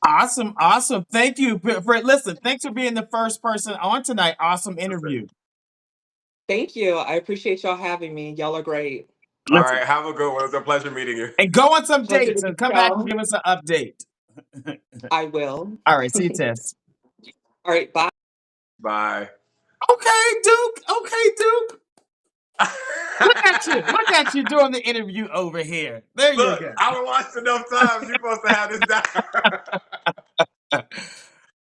A: Awesome. Thank you listen. Thanks for being the first person on tonight. Awesome interview.
C: Thank you. I appreciate y'all having me. Y'all are great.
B: All
A: Listen,
B: right, have a good one. It's a pleasure meeting you.
A: and go on some
C: Pleasure
A: dates
C: to
A: and
C: meet
A: come back and
C: y'all.
A: give us an update.
C: I will.
A: All right, see you, Tess.
C: All right. Bye.
B: Bye.
A: Okay, Duke. Look at you doing the interview over here. There you
B: Look,
A: go.
B: I watched enough times. You're supposed to have this down.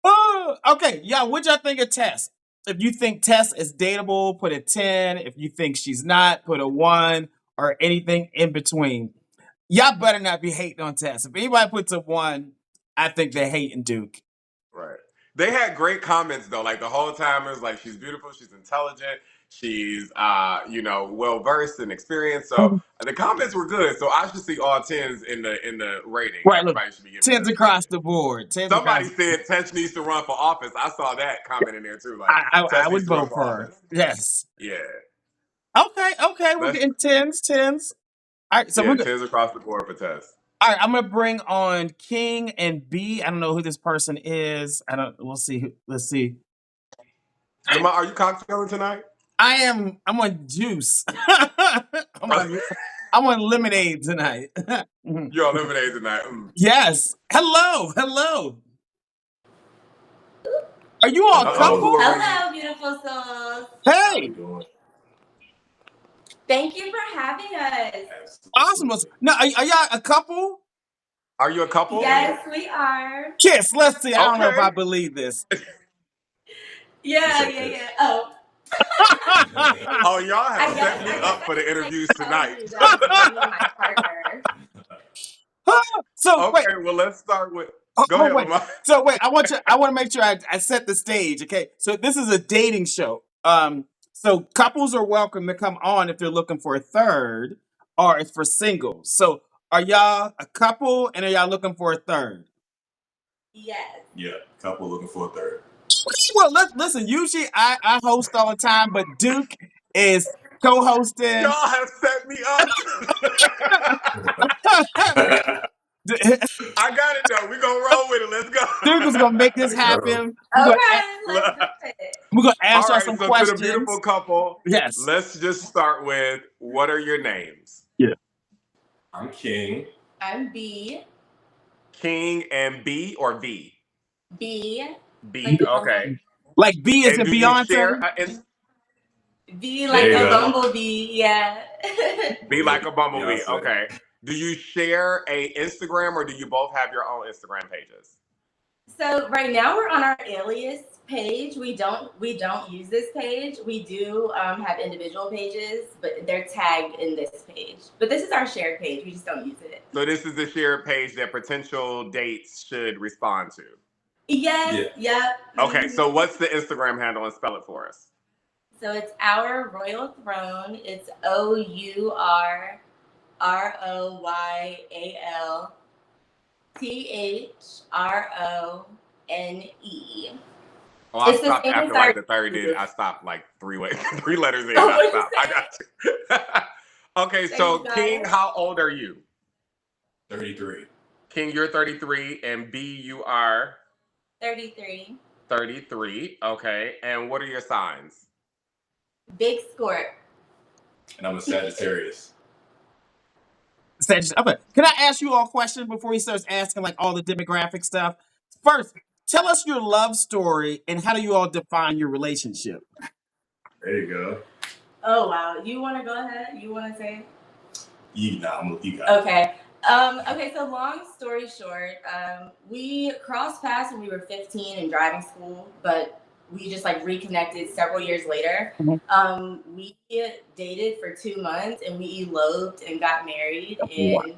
A: Oh, okay, yeah. What y'all think of Tess? If you think Tess is dateable, put a 10. If you think she's not, put a 1 or anything in between. Y'all better not be hating on Tess. If anybody puts a 1, I think they're hating Duke.
B: Right. They had great comments though. Like the whole time it was like she's beautiful, she's intelligent, she's well versed and experienced. So the comments were good. So I should see all tens in the rating.
A: Right, look,
B: Everybody should be giving
A: 10s
B: Tess a
A: across
B: 10.
A: the board. 10s
B: Somebody
A: across.
B: said Tess needs to run for office. I saw that comment in there too. Like
A: I
B: Tess
A: would
B: needs to run
A: vote
B: for
A: for her.
B: office.
A: Yes.
B: Yeah.
A: Okay. We're
B: Let's
A: getting 10s. All right, so
B: yeah,
A: we're good.
B: tens across the board for Tess.
A: All right, I'm gonna bring on King and B. I don't know who this person is. I don't. We'll see. Let's see.
B: Lamont, are you cocktailing tonight?
A: I'm on juice. I'm on lemonade tonight.
B: You're on lemonade tonight.
A: Yes. Hello. Are you all couple?
D: Hello, beautiful souls.
A: Hey,
D: Thank you for having us.
A: awesome. Now, are y'all a couple?
B: Are you a couple?
D: Yes, we are.
A: Kiss. Let's see. I don't know if I
B: Okay.
A: believe this.
D: Yeah. Oh,
B: Oh, y'all have
D: I guess
B: set me
D: I
B: up
D: guess
B: for the
D: I should
B: interviews
D: like tell
B: tonight.
D: you that I'm dating my partner.
A: So wait.
B: Okay, well let's start with.
A: Oh,
B: Go
A: oh,
B: ahead,
A: wait.
B: Lamont.
A: So wait, I want to make sure I set the stage. Okay. So this is a dating show. So couples are welcome to come on if they're looking for a third, or it's for singles. So are y'all a couple and are y'all looking for a third?
D: Yes.
E: Yeah, couple looking for a third.
A: Well, listen. Usually I host all the time, but Duke is co-hosting.
B: Y'all have set me up. I got it though. We gonna roll with it. Let's go.
A: Duke is gonna make this happen.
D: Okay, let's do it.
A: We're gonna
B: All
A: ask y'all
B: right.
A: some
B: So to the beautiful
A: questions.
B: couple,
A: Yes.
B: let's just start with what are your names?
A: Yeah.
E: I'm King.
D: I'm B.
B: King and B or V?
D: B.
B: B.
D: Like a
B: Okay.
D: bumblebee.
A: Like B is
B: And
A: in
B: do you share
A: Beyonce?
D: Be
E: There
D: like
E: you
D: a
E: go.
D: bumblebee, yeah.
B: Be like a bumblebee?
E: Beyonce.
B: Okay. Do you share a Instagram or do you both have your own Instagram pages?
D: So right now we're on our alias page. We don't use this page. We do have individual pages, but they're tagged in this page. But this is our shared page. We just don't use it.
B: So this is the shared page that potential dates should respond to.
D: Yes.
E: Yeah.
D: Yep.
B: Okay, so
D: Mhm.
B: what's the Instagram handle and spell it for us?
D: So it's our royal throne. It's OURROYALTHRONE.
B: Oh, I
D: It's the
B: stopped
D: same as
B: after
D: our
B: like the third digit. I stopped like three letters in.
D: Oh,
B: I
D: what you
B: stopped. I got you. Okay,
D: say?
B: so
D: You got
B: King,
D: it.
B: how old are you?
E: 33.
B: King, you're 33, and B, you are
D: 33.
B: 33. Okay, and what are your signs?
D: Big squirt.
E: And I'm a Sagittarius.
A: Okay. Can I ask you all a question before he starts asking like all the demographic stuff? First, tell us your love story and how do you all define your relationship?
E: There you go.
D: Oh wow. You wanna go ahead? You wanna say it?
E: You got it.
D: Okay. Okay, so long story short, we crossed paths when we were 15 in driving school, but we just like reconnected several years later.
A: Mhm.
D: We dated for 2 months and we eloped and got married.
A: Wow.
D: And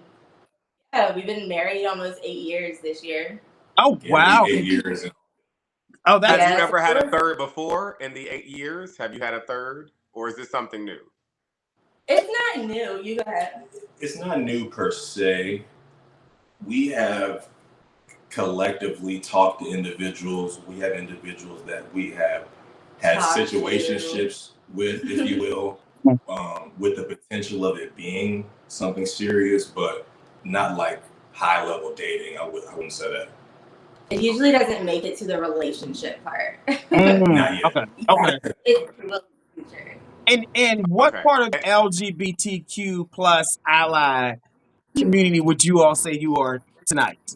D: yeah, we've been married almost 8 years this year.
A: Oh,
E: Yeah,
A: wow.
E: 8 years.
A: Oh, that's
B: Have you
D: Yes.
B: ever had a third before in the 8 years? Have you had a third, or is this something new?
D: It's not new. You go ahead.
E: It's not new per se. We have collectively talked to individuals. We have individuals that we have had
D: Talk to.
E: situationships with, if you will, with the potential of it being something serious, but not like high level dating. I wouldn't say that.
D: It usually doesn't make it to the relationship part.
E: Not yet.
A: Okay. Okay.
D: It's the future.
A: And what
B: Okay.
A: part of LGBTQ plus ally community would you all say you are tonight?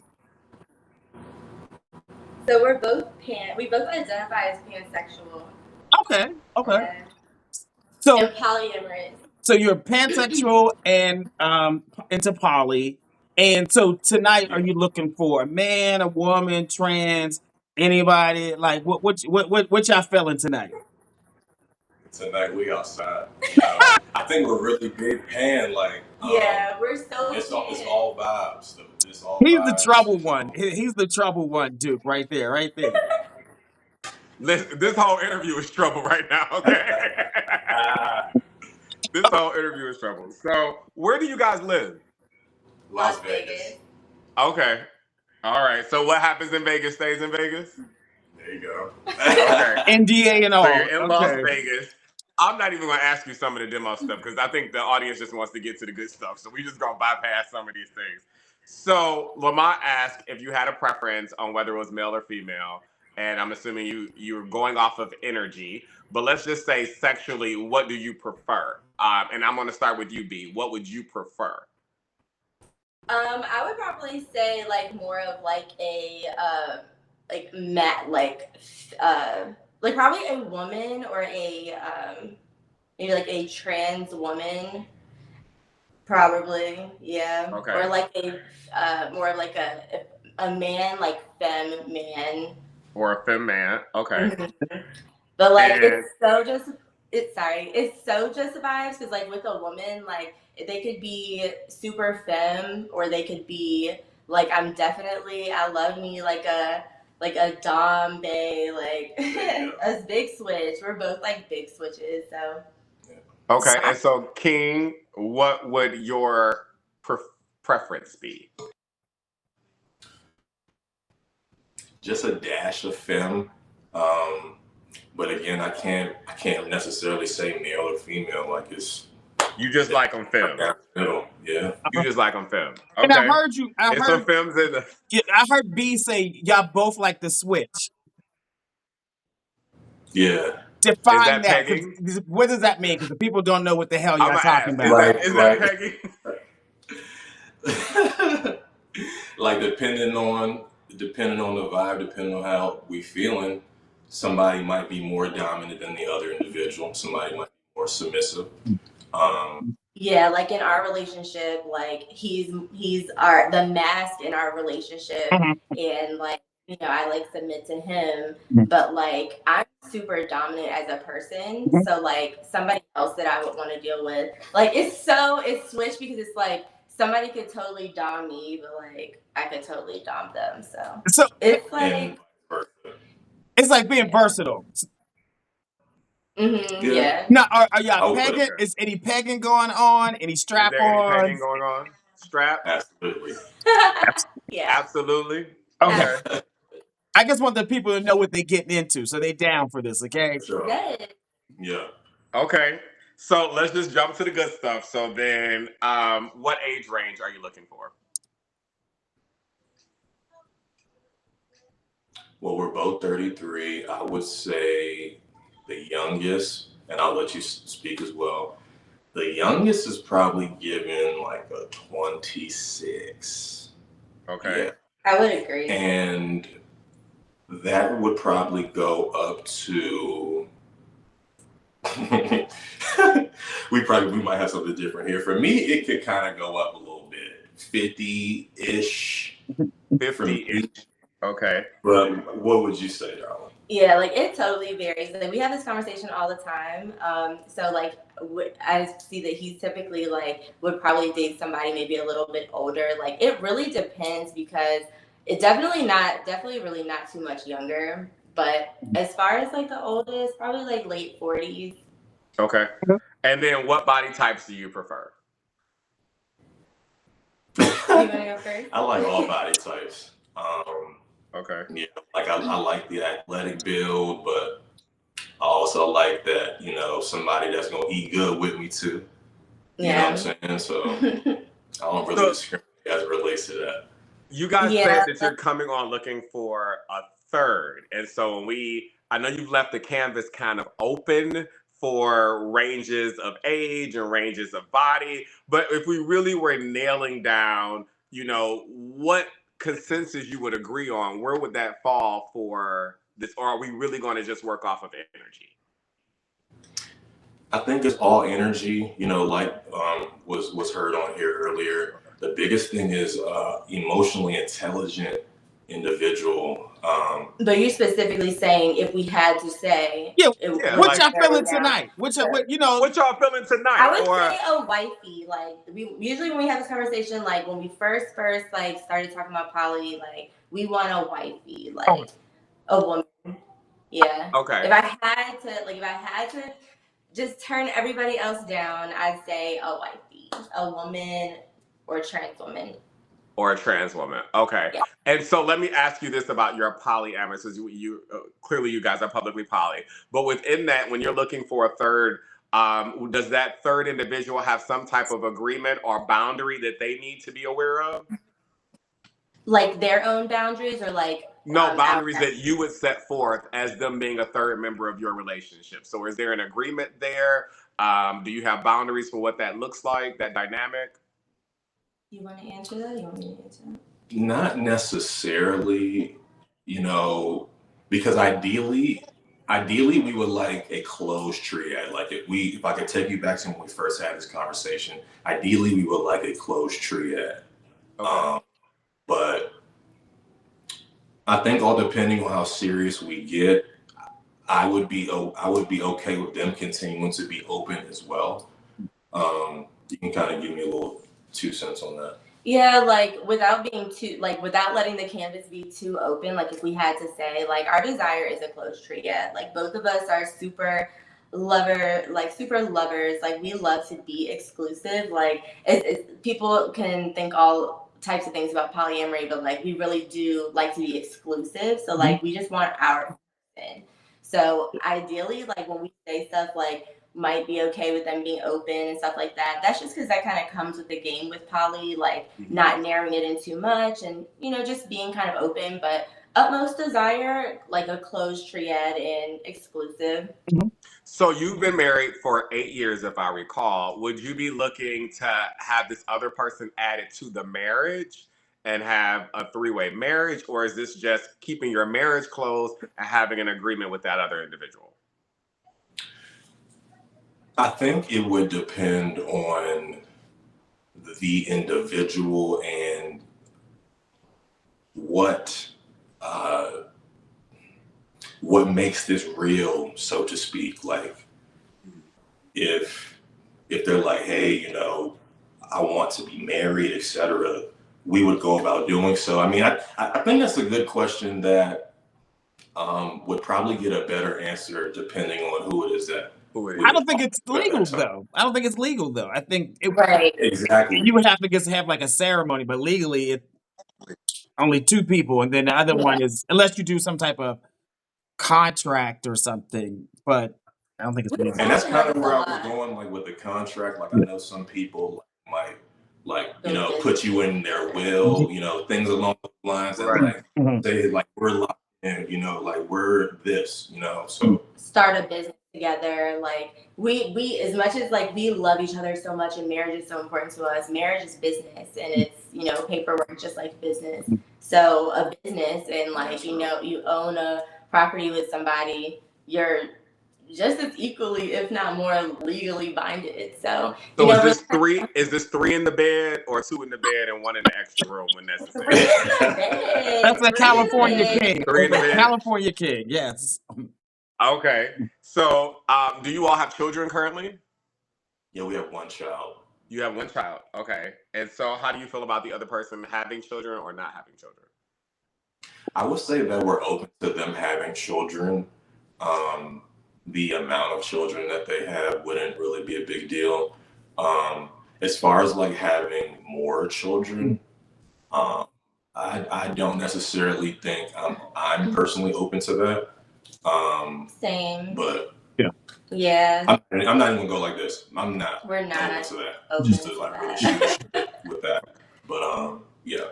D: So we're both we both identify as pansexual.
A: Okay. Okay.
D: And
A: So
D: polyamorous.
A: so you're pansexual and into poly. And so tonight, are
E: Yeah.
A: you looking for a man, a woman, trans, anybody? Like what y'all feeling tonight?
E: Tonight we outside. I think we're really big pan. Like,
D: Yeah, we're so
E: it's
D: pan.
E: all vibes. It's all
A: He's the
E: vibes.
A: trouble one. He's the trouble one, Duke, right there, right there.
B: This whole interview is trouble right now. Okay. This whole interview is trouble. So, where do you guys live?
E: Las Vegas.
B: Okay. All right. So, what happens in Vegas stays in Vegas?
E: There you go.
B: Okay.
A: NDA and
B: So
A: all.
B: you're in Las
A: Okay.
B: Vegas. I'm not even going to ask you some of the demo stuff because I think the audience just wants to get to the good stuff. So we just going to bypass some of these things. So Lamont asked if you had a preference on whether it was male or female, and I'm assuming you're going off of energy. But let's just say sexually, what do you prefer? And I'm going to start with you, B. What would you prefer?
D: I would probably say like more of like a like like probably a woman or a maybe like a trans woman. Probably, yeah.
B: Okay.
D: Or like a more of like a man, like femme man.
B: Or a femme man. Okay.
D: But like
B: And-
D: it's so just vibes because like with a woman, like they could be super femme or they could be like I love me like a dom bay, like a big switch. We're both like big switches, so
B: Okay, and so King, what would your preference be?
E: Just a dash of femme. But again, I can't necessarily say male or female. Like it's
B: You just like them femme.
E: middle. Yeah.
B: You just like them femme. Okay.
A: And I heard you. I
B: It's some
A: heard.
B: femmes in the.
A: I heard B say y'all both like the switch.
E: Yeah.
A: Define
B: Is that pegging?
A: What does that mean? Because the people don't know what the hell y'all
B: I'ma
A: talking
B: ask.
A: about.
B: Is that pegging?
E: Like depending on depending on the vibe, depending on how we feeling, somebody might be more dominant than the other individual. Somebody might be more submissive.
D: Yeah, like in our relationship, like he's our the mask in our relationship, and like I like submit to him, but like I'm super dominant as a person, so like somebody else that I would want to deal with, like it's switched because it's like somebody could totally dom me, but like I could totally dom them, so
A: So
D: it's like
E: And vice versa.
A: it's like being versatile.
D: yeah.
E: Yeah,
A: Now, are
E: I
A: y'all
E: would put it
A: pegging?
E: there.
A: Is any pegging going on? Any
B: Is
A: strap
B: there any pegging
A: ons?
B: going on? Straps?
E: Absolutely.
D: Yeah.
B: Absolutely.
A: Okay.
B: Okay.
A: I just want the people to know what they're getting into, so they down for this, okay?
E: Sure.
D: Good.
E: Yeah.
B: Okay. So let's just jump to the good stuff. So then, what age range are you looking for?
E: Well, we're both 33. I would say the youngest, and I'll let you speak as well. The youngest is probably given like a 26.
B: Okay.
E: Yeah.
D: I would agree.
E: And that would probably go up to we might have something different here. For me, it could kind of go up a little bit. 50-ish.
B: 50-ish. Okay.
E: But what would you say, darling?
D: Yeah, like it totally varies. Like we have this conversation all the time. So like I see that he's typically like would probably date somebody maybe a little bit older. Like it really depends because it definitely really not too much younger. But as far as like the oldest, probably like late 40s.
B: Okay. And then what body types do you prefer?
D: You want to go first?
E: I like all body types.
B: Okay.
E: Yeah, like I like the athletic build, but I also like that, somebody that's gonna eat good with me too. You know what I'm saying? So I don't really discriminate as it relates to that.
B: You guys
D: Yeah.
B: said that you're coming on looking for a third. And so I know you've left the canvas kind of open for ranges of age and ranges of body. But if we really were nailing down, what consensus you would agree on, where would that fall for this? Or are we really going to just work off of energy?
E: I think it's all energy, like was heard on here earlier. The biggest thing is emotionally intelligent individual.
D: But you're specifically saying if we had to say,
A: Yeah. What
B: like-
A: y'all feeling tonight? What y'all
B: feeling tonight?
D: I would say a wifey. Like we usually when we have this conversation, like when we first like started talking about poly, like we want a wifey, like a woman. Yeah.
B: Okay.
D: If I had to just turn everybody else down, I'd say a wifey, a woman or a trans woman.
B: Or a trans woman. Okay.
D: Yeah.
B: And so let me ask you this about your polyamorous, because you clearly you guys are publicly poly. But within that, when you're looking for a third, does that third individual have some type of agreement or boundary that they need to be aware of?
D: Like their own boundaries or like
B: no boundaries that you would set forth as them being a third member of your relationship. So is there an agreement there? Do you have boundaries for what that looks like, that dynamic?
D: You want to answer that? You want me to answer that?
E: Not necessarily, because ideally we would like a closed triad. Like if I could take you back to when we first had this conversation, ideally we would like a closed triad.
B: Okay.
E: But I think all depending on how serious we get, I would be okay with them continuing to be open as well. You can kind of give me a little 2 cents on that.
D: Yeah, like without letting the canvas be too open, like if we had to say, like our desire is a closed triad. Like both of us are super lovers, like we love to be exclusive. Like people can think all types of things about polyamory, but like we really do like to be exclusive. So like we just want our person. So ideally, like when we say stuff like might be okay with them being open and stuff like that. That's just because that kind of comes with the game with poly, like not narrowing it in too much and, just being kind of open. But utmost desire, like a closed triad and exclusive.
B: So you've been married for 8 years, if I recall. Would you be looking to have this other person added to the marriage? and have a three-way marriage, or is this just keeping your marriage closed and having an agreement with that other individual?
E: I think it would depend on the individual and what makes this real, so to speak. Like if they're like, hey, you know, I want to be married, etc., we would go about doing so. I mean, I think that's a good question that would probably get a better answer depending on who it is that
A: I don't think it's legal though. I don't think it's legal though. I think
E: exactly
A: you would have to just have like a ceremony, but legally it only two people, and then the other one is unless you do some type of contract or something. But I don't think it's legal.
E: And that's kind of where I was going, like with the contract. Like I know some people might you know, put you in their will, you know, things along those lines that like say like we're locked in, you know, like we're this, you know, so
D: start a business together. Like we as much as like we love each other so much and marriage is so important to us, marriage is business and it's, you know, paperwork just like business. So a business and like, you know, you own a property with somebody, you're just as equally, if not more, legally binded. So
B: So is this three? Is this three in the bed, or two in the bed and one in the extra room when necessary?
A: That's a California king.
B: Three in the bed.
A: California king. Yes.
B: Okay. So, do you all have children currently?
E: Yeah, we have one child.
B: You have one child. Okay. And so, how do you feel about the other person having children or not having children?
E: I would say that we're open to them having children. The amount of children that they have wouldn't really be a big deal. As far as like having more children, I don't necessarily think I'm personally open to that.
D: Same.
E: But
D: yeah,
E: I'm not even gonna go like this. I'm not.
D: We're not
E: open to that.
D: open
E: Just to like really shoot with that. But yeah,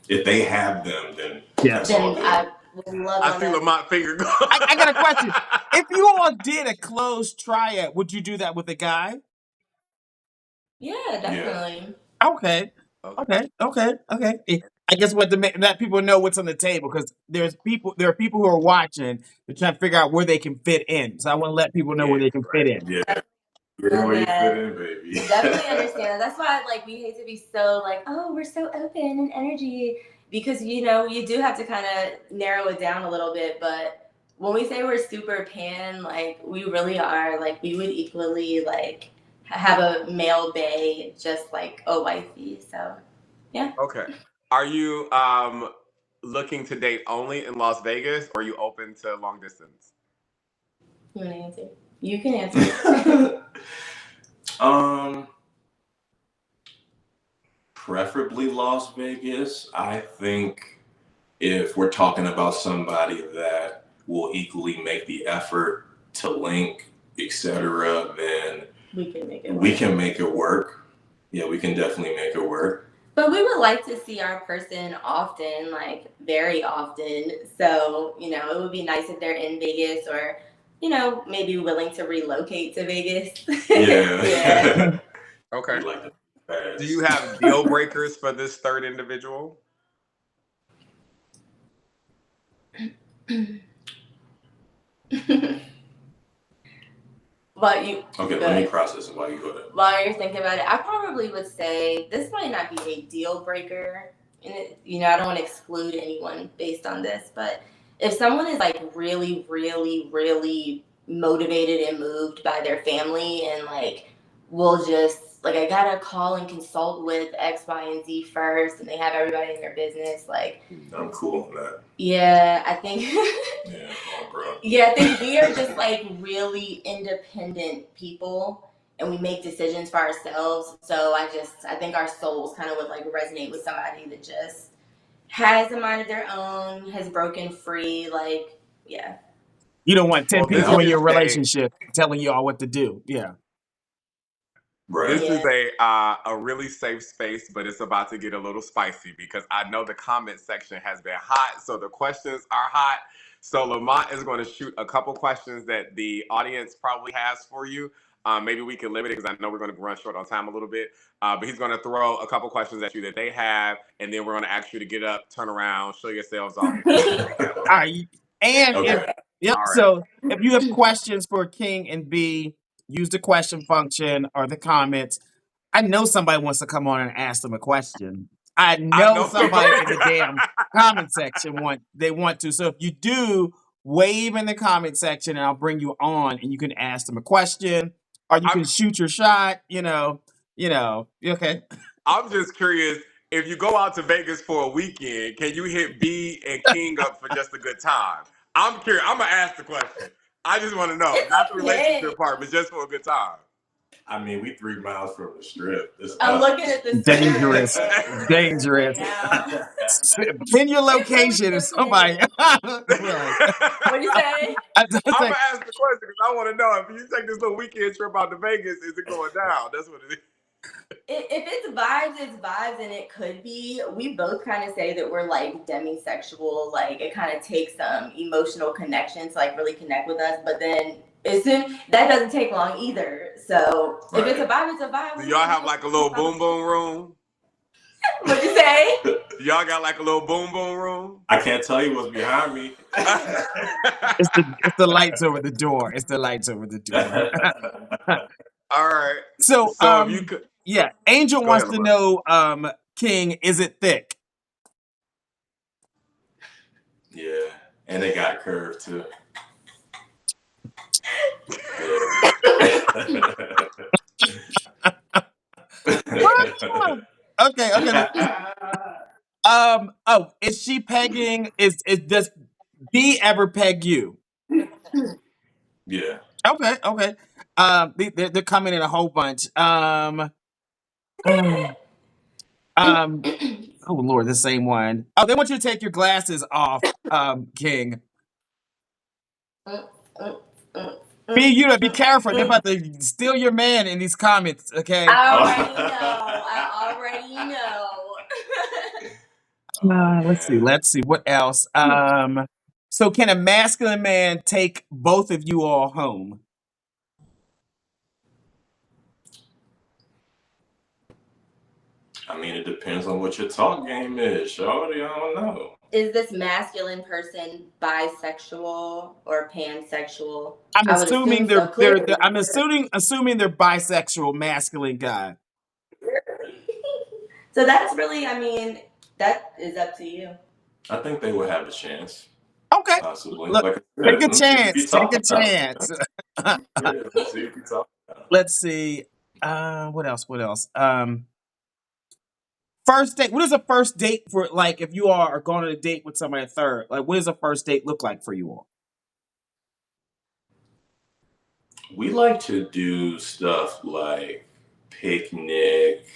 E: if they have them, then that's all good.
D: I would love.
B: I see Lamont finger go.
A: I got a question. If you all did a closed triad, would you do that with a guy?
D: Yeah, definitely.
A: Okay. I guess what to let people know what's on the table, because there are people who are watching to try to figure out where they can fit in. So I want to let people know where they can fit in.
E: Yeah. Where you fit in, baby.
D: Definitely understand. That's why like we hate to be so like, oh, we're so open and energy, because you know, you do have to kind of narrow it down a little bit, but when we say we're super pan, like we really are. Like we would equally like have a male bae just like a wifey. So yeah.
B: Okay. Are you looking to date only in Las Vegas, or are you open to long distance?
D: You want to answer? You can answer.
E: Preferably Las Vegas. I think if we're talking about somebody that will equally make the effort to link, etc., then
D: we can make it work.
E: We can make it work. Yeah, we can definitely make it work.
D: But we would like to see our person often, like very often. So, you know, it would be nice if they're in Vegas or, you know, maybe willing to relocate to Vegas.
E: Yeah.
B: Okay. Do you have deal breakers for this third individual?
D: Okay,
E: let me process it while you go there.
D: While you're thinking about it, I probably would say this might not be a deal breaker. And you know, I don't want to exclude anyone based on this, but if someone is like really, really, really motivated and moved by their family and like will just like, I gotta call and consult with X, Y, and Z first, and they have everybody in their business, like
E: I'm cool with that.
D: Yeah, I think
E: yeah, bro.
D: Yeah, I think we are just like really independent people and we make decisions for ourselves. So I think our souls kind of would like resonate with somebody that just has a mind of their own, has broken free, like, yeah.
A: You don't want 10 people in your relationship telling you all what to do. Yeah.
B: Right. This is a really safe space, but it's about to get a little spicy because I know the comment section has been hot, so the questions are hot. So Lamont is going to shoot a couple questions that the audience probably has for you. Maybe we can limit it because I know we're going to run short on time a little bit. But he's going to throw a couple questions at you that they have, and then we're going to ask you to get up, turn around, show yourselves off.
A: All right. And
E: Okay.
A: yep.
B: All right.
A: So if you have questions for King and B, use the question function or the comments. I know somebody wants to come on and ask them a question. I know somebody in the damn comment section want to. So if you do, wave in the comment section and I'll bring you on and you can ask them a question or you can shoot your shot, okay.
B: I'm just curious, if you go out to Vegas for a weekend, can you hit B and King up for just a good time? I'm curious. I'm going to ask the question. I just want to know. Not the relationship part, but just for a good time.
E: I mean, we 3 miles from the strip.
D: I'm looking at this.
A: Dangerous. Dangerous. Pin your location if somebody.
D: What do you say?
B: I'm going to ask the question because I want to know if you take this little weekend trip out to Vegas, is it going down? That's what it is.
D: If it's vibes, and it could be. We both kind of say that we're like demisexual. Like it kind of takes some emotional connection to like really connect with us. But then that doesn't take long either. So if it's a vibe, it's a vibe.
B: Do y'all have like a little boom boom room?
D: What'd you say?
B: Y'all got like a little boom boom room?
E: I can't tell you what's behind me.
A: It's the lights over the door. It's the lights over the door.
B: All right.
A: So
B: if you could,
A: yeah, Angel wants to know, King, is it thick?
E: Yeah, and it got curved too.
A: Okay. Is she pegging? Does B ever peg you?
E: Yeah.
A: Okay. They're coming in a whole bunch. Oh Lord, the same one. Oh, they want you to take your glasses off, King. B, you know, be careful. They're about to steal your man in these comments, okay?
D: I already know.
A: Let's see. What else? So can a masculine man take both of you all home?
E: I mean, it depends on what your talk game is, shorty. I don't know.
D: Is this masculine person bisexual or pansexual?
A: I'm assuming I'm assuming they're bisexual, masculine guy.
D: So that's really, I mean, that is up to you.
E: I think they would have a chance.
A: Okay.
E: Possibly.
A: Look, take a chance. Take a chance. Let's see. What else? First date. What is a first date for, like, if you are going on a date with somebody third? Like, what does a first date look like for you all?
E: We like to do stuff like picnic.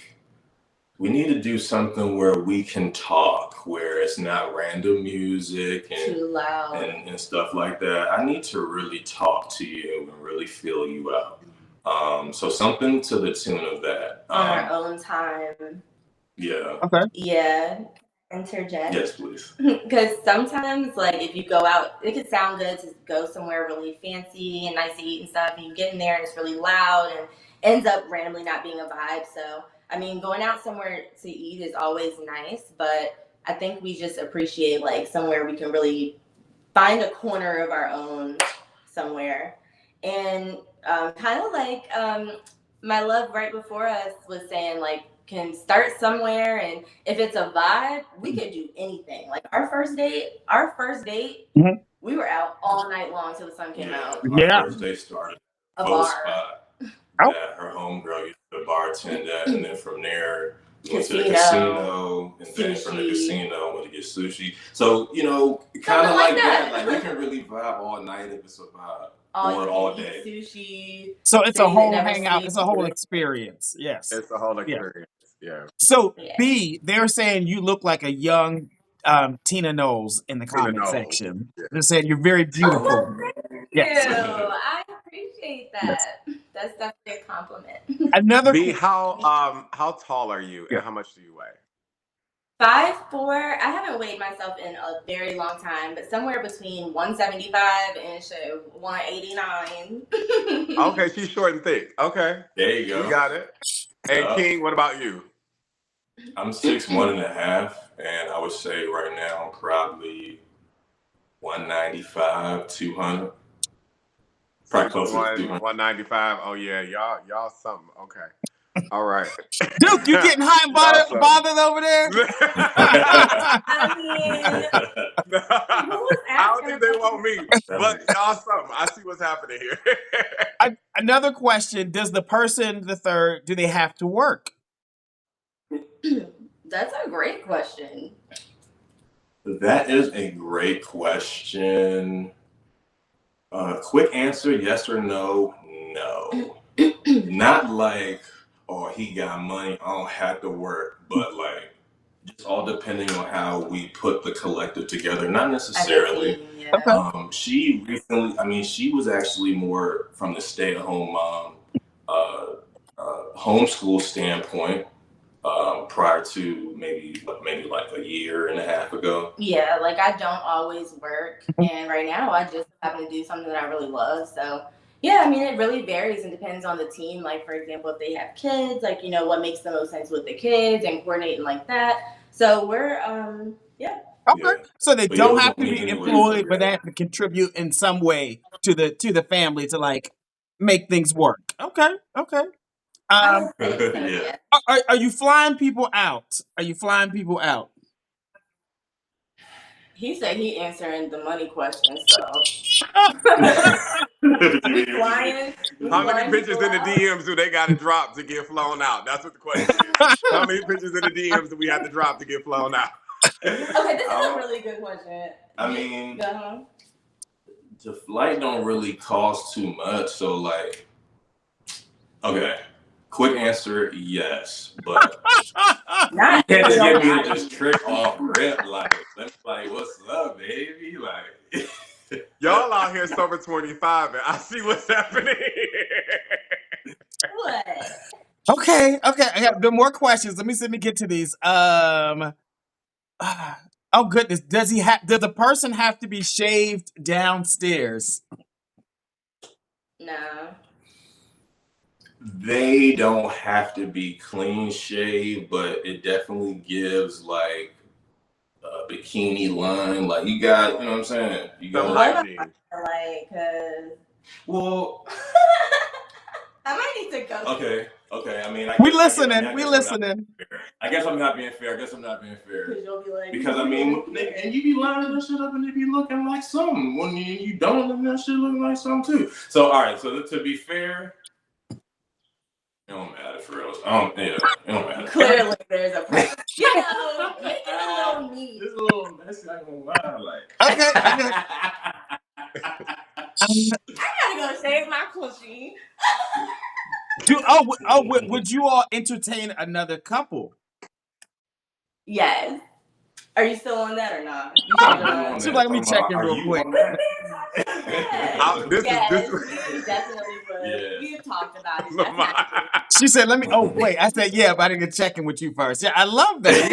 E: We need to do something where we can talk, where it's not random music and
D: too loud
E: and stuff like that. I need to really talk to you and really feel you out. So something to the tune of that.
D: On our own time.
E: Yeah.
A: Okay.
D: Yeah. Interject.
E: Yes, please.
D: Because sometimes, like, if you go out, it could sound good to go somewhere really fancy and nice to eat and stuff, and you get in there and it's really loud and ends up randomly not being a vibe. So, I mean, going out somewhere to eat is always nice, but I think we just appreciate, like, somewhere we can really find a corner of our own somewhere. And kind of like my love right before us was saying, like, can start somewhere, and if it's a vibe, we could do anything. Like our first date,
A: mm-hmm.
D: We were out all night long till the sun came out.
E: Our first date started
D: a bar.
E: Spot that her homegirl used to bartend at, and then from there we went to the casino, and then from the casino went to get sushi. So, you know, kind of like that. Like we can really vibe all night if it's a vibe. Or all day.
D: Sushi.
A: So it's a whole hangout. It's a whole experience. Yes.
B: It's a whole experience. Yeah.
A: So B, they're saying you look like a young Tina Knowles in the comment section. Yeah. They're saying you're very beautiful.
D: Oh, thank you. I appreciate that. Yes. That's definitely a compliment.
B: Another B, how tall are you and how much do you weigh?
D: 5'4". I haven't weighed myself in a very long time, but somewhere between 175 and 189.
B: Okay, she's short and thick. Okay,
E: There you
B: we
E: go.
B: got it. Hey, King, what about you?
E: I'm 6'1.5", and I would say right now I'm probably 195, 200. Probably closer to
B: 6'1",
E: 200.
B: 195. Oh yeah, y'all something. Okay. All right.
A: Duke, you getting hot and
B: Y'all something.
A: bothered over there?
D: I mean, who was
B: I don't
D: asking
B: think they
D: about
B: want me, but y'all something. I see what's happening here.
A: Another question: does the person, the third, do they have to work?
D: That's a great question.
E: That is a great question. Quick answer: yes or no? No. Not like, oh, he got money, I don't have to work, but like, just all depending on how we put the collective together. Not necessarily.
A: Okay.
E: She recently, I mean, she was actually more from the stay-at-home mom, uh, homeschool standpoint. Prior to maybe like a year and a half ago.
D: Yeah, like I don't always work, and right now I just happen to do something that I really love. So yeah, I mean it really varies and depends on the team. Like for example, if they have kids, like what makes the most sense with the kids and coordinating like that. So we're yeah.
A: Okay.
E: Yeah.
A: So they
E: But yeah,
A: don't
E: we
A: have
E: don't
A: to
E: meet
A: be
E: anywhere. So
A: employed, but they
E: yeah.
A: have to contribute in some way to the family to like make things work. Okay. Okay.
D: I
A: Um,
D: would say so,
E: Yeah.
D: yeah.
A: are you flying people out? Are you flying people out?
D: He said he answering the money question, so we flying
B: How many pictures
D: people
B: in the
D: out.
B: DMs do they got to drop to get flown out? That's what the question is. How many pictures in the DMs do we have to drop to get flown out?
D: Okay, this is a really good question.
E: I mean,
D: Go.
E: the flight don't really cost too much, so like, okay, quick answer, yes, but you
D: Not
E: can't just get me to
D: not
E: just trick off rip like what's up, baby? Like,
B: Y'all out here summer 25, and I see what's happening.
D: what?
A: Okay. Okay. I got more questions. Let me get to these. Oh goodness. Does the person have to be shaved downstairs?
D: No.
E: they don't have to be clean shaved, but it definitely gives like a bikini line. Like you got, you know what I'm saying? You
B: Some
E: got
B: hygiene.
D: Like,
E: well,
D: I might need to go.
E: okay. I mean,
A: We listening. We listening.
E: I guess I'm not being fair. Because
D: You'll be like,
E: because I mean, nigga, and you be lining that shit up and it be looking like something. When you don't, then that shit look like something too. So all right. So to be fair, it don't matter for real. It don't matter.
D: clearly there's a problem. Make it a little neat.
E: Just a little messy. I ain't gonna lie. Like
A: Okay. Okay.
D: I gotta go shave my coochie.
A: Would you all entertain another couple?
D: Yes. Are you still on that or not? You
E: I'm
D: changed your mind?
A: So let me check in
E: Are
A: real
E: you
A: quick.
E: on that?
D: Yes, we definitely would.
E: Yeah.
D: We've talked about it. That's
B: Lamont.
D: not true.
A: She said, "Let me." Oh wait, I said, "Yeah," but I didn't check in with you first. Yeah, I love that. You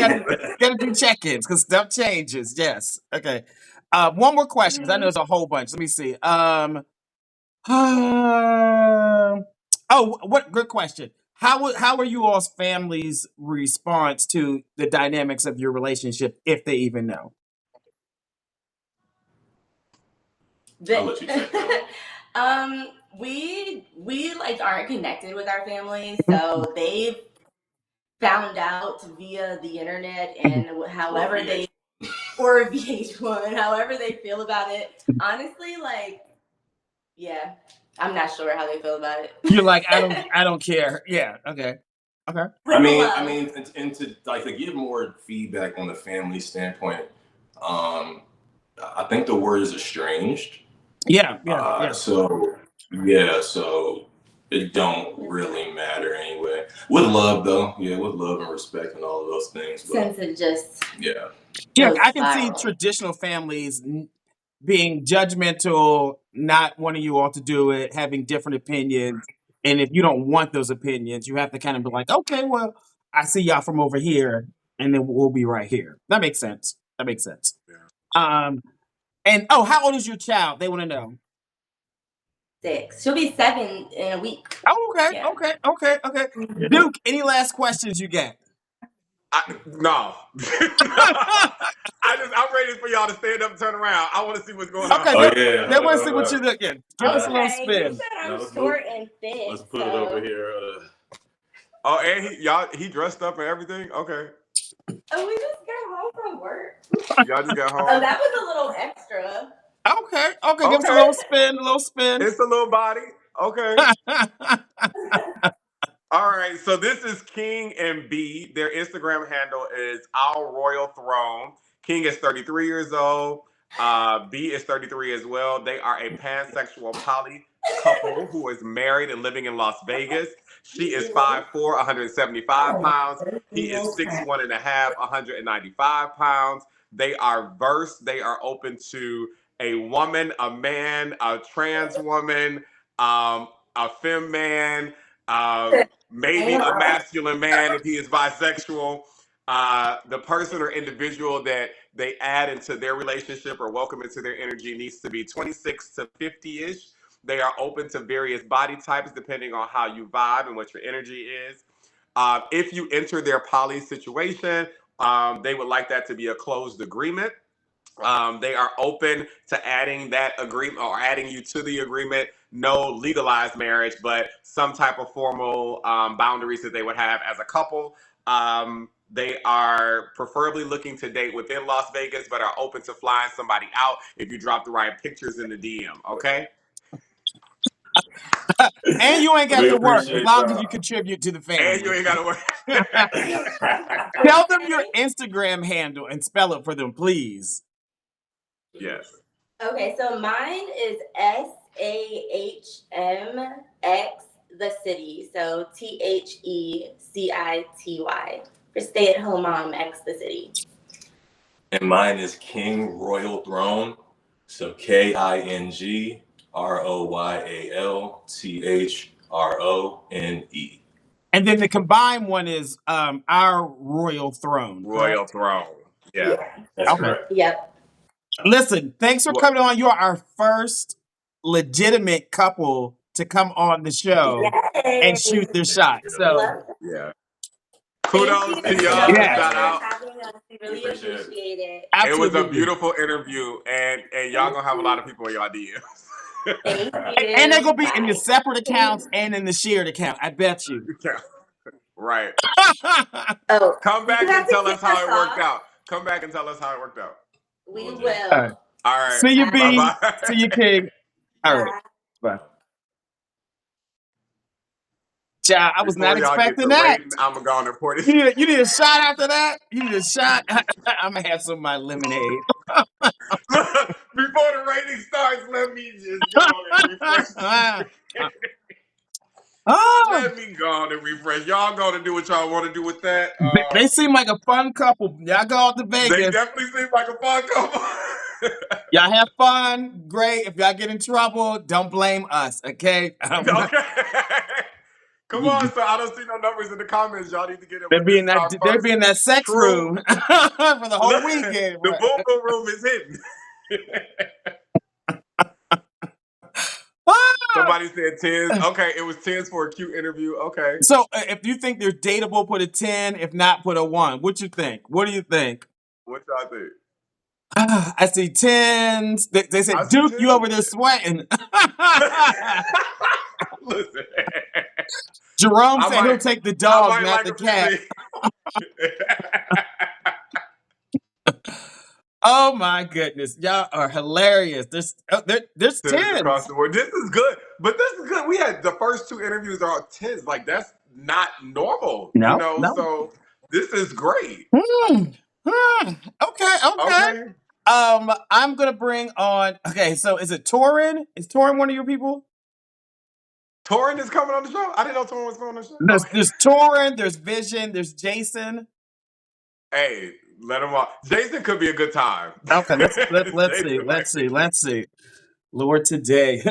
A: gotta do check-ins because stuff changes. Yes. Okay. One more question because I know there's a whole bunch. Let me see. What good question. How are you all's families' response to the dynamics of your relationship, if they even know?
E: I'll let you take that one.
D: We like aren't connected with our family, so they've found out via the internet and however they or VH1, however they feel about it. Honestly, like, yeah, I'm not sure how they feel about it.
A: You're like, I don't care. Yeah. Okay. Okay.
E: I mean, and to like to give more feedback on the family standpoint, I think the word is estranged.
A: Yeah. Yeah.
E: So yeah, so it don't really matter anyway. With love though, yeah, with love and respect and all of those things. But
D: Since it just
E: yeah,
A: Yeah,
D: goes
A: I can see
D: viral.
A: traditional families being judgmental, not wanting you all to do it, having different opinions. And if you don't want those opinions, you have to kind of be like, okay, well, I see y'all from over here and then we'll be right here. That makes sense. That makes sense.
B: Yeah.
A: And oh, how old is your child? They want to know.
D: 6. She'll be 7 in a week.
A: Oh, okay,
D: Yeah.
A: okay. Duke, any last questions you got?
B: No. I'm ready for y'all to stand up and turn around. I want to see what's going on.
A: Okay,
E: Oh,
A: they want to see what you're looking. Give us a little
D: Okay, you
A: spin.
D: said I'm short and thin.
E: Let's put it over here.
B: Oh, and he dressed up and everything? Okay.
D: Oh, we just got home from work.
B: Y'all just got home?
D: Oh, that was a little extra.
A: Okay, give us a little spin,
B: It's a little body. Okay. All right, so this is King and B. Their Instagram handle is Our Royal Throne. King is 33 years old. B is 33 as well. They are a pansexual poly couple who is married and living in Las Vegas. She is 5'4", 175 pounds. He is 6'1 and a half, 195 pounds. They are versed. They are open to a woman, a man, a trans woman, a femme man, maybe a masculine man if he is bisexual. The person or individual that they add into their relationship or welcome into their energy needs to be 26 to 50-ish. They are open to various body types depending on how you vibe and what your energy is. If you enter their poly situation, they would like that to be a closed agreement. They are open to adding that agreement or adding you to the agreement. No legalized marriage, but some type of formal boundaries that they would have as a couple. They are preferably looking to date within Las Vegas, but are open to flying somebody out if you drop the right pictures in the DM. Okay.
A: And you ain't got to work as long as you contribute to the family.
B: And you ain't got to work.
A: Tell them your Instagram handle and spell it for them, please.
B: Yes.
D: Okay, so mine is SAHMX the city. So THECITY for Stay at Home Mom X the city.
E: And mine is King Royal Throne. So KINGROYALTHRONE.
A: And then the combined one is Our Royal Throne.
B: Royal Throne. Yeah.
E: That's correct.
D: Yep.
A: Listen, thanks for coming on. You are our first legitimate couple to come on the show and shoot their shot. So
B: yeah. Kudos to y'all. Shout out.
D: We really appreciate it.
A: Absolutely.
B: It was a beautiful interview, and y'all gonna have a lot of people in y'all DMs.
D: Thank you.
A: And they're gonna be in the separate accounts and in the shared account. I bet you.
B: Right.
D: Oh,
B: come back and tell us how it worked out. Come back and tell us how it worked out.
D: We will.
B: All right.
A: See you, B.
B: Bye-bye.
A: See you, King. All right. Bye. Child, I was not expecting that.
B: I'm gonna go on and report it.
A: You need a shot after that? You need a shot? I'm gonna have some of my lemonade.
B: Before the rating starts, let me just go on and refresh. Let me go on and refresh. Y'all gonna do what y'all want to do with that.
A: They seem like a fun couple. Y'all go out to Vegas.
B: They definitely seem like a fun couple.
A: Y'all have fun. Great. If y'all get in trouble, don't blame us, okay?
B: Okay. Come on, so I don't see no numbers in the comments. Y'all need to get it.
A: They'll be in that sex room for the whole weekend.
B: The boom boom room is hidden. Somebody said 10s. Okay, it was 10s for a cute interview. Okay.
A: So if you think they're dateable, put a 10. If not, put a 1. What you think? What do you think?
B: What y'all think?
A: I see 10s. They said, Duke, you over there sweating.
B: Listen.
A: Jerome said he'll take the dog, not the cat. Oh my goodness, y'all are hilarious. There's 10s
B: across the board. This is good, but this is good. We had the first 2 interviews are 10s. Like that's not normal,
A: no,
B: you know.
A: No.
B: So this is great.
A: Okay. I'm gonna bring on. Okay, so is it Torin? Is Torin one of your people?
B: Torin is coming on the show. I didn't know Torin was going on the show.
A: There's Torin. There's Vision. There's Jason.
B: Hey, let him off. Jason could be a good time.
A: Okay, let's see. Lord, today.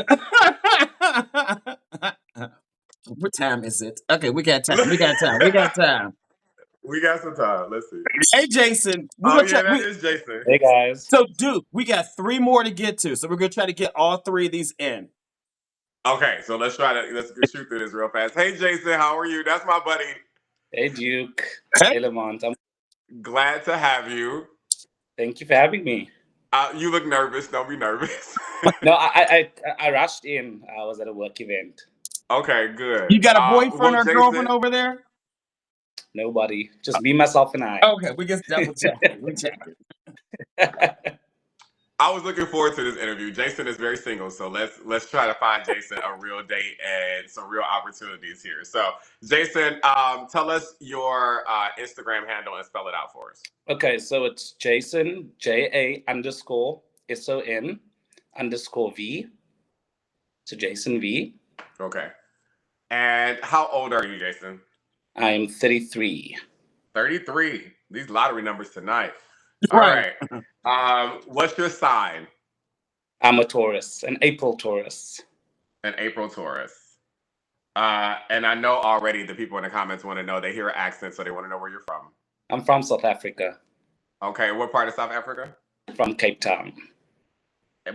A: What time is it? Okay, we got time.
B: We got some time. Let's see.
A: Hey, Jason. We're
B: Oh
A: gonna
B: yeah,
A: try.
B: that is Jason.
F: Hey guys.
A: So, Duke, we got 3 more to get to. So we're gonna try to get all 3 of these in.
B: Okay, so let's shoot through this real fast. Hey Jason, how are you? That's my buddy.
F: Hey Duke.
A: Hey.
F: Hey Lamont.
B: Glad to have you.
F: Thank you for having me.
B: You look nervous. Don't be nervous.
F: No, I rushed in. I was at a work event.
B: Okay, good.
A: You got a boyfriend or
B: Jason,
A: girlfriend over there?
F: Nobody. Just me, myself, and I.
A: Okay, we just double checking. We checking.
B: I was looking forward to this interview. Jason is very single, so let's try to find Jason a real date and some real opportunities here. So, Jason, tell us your Instagram handle and spell it out for us.
F: Okay, so it's Jason, JA_SON_V. So Jason V.
B: Okay. And how old are you, Jason?
F: I'm 33.
B: 33. These lottery numbers tonight.
A: Right.
B: All right. What's your sign?
F: I'm a Taurus, an April Taurus.
B: An April Taurus. And I know already the people in the comments want to know. They hear an accent, so they want to know where you're from.
F: I'm from South Africa.
B: Okay, what part of South Africa?
F: From Cape Town.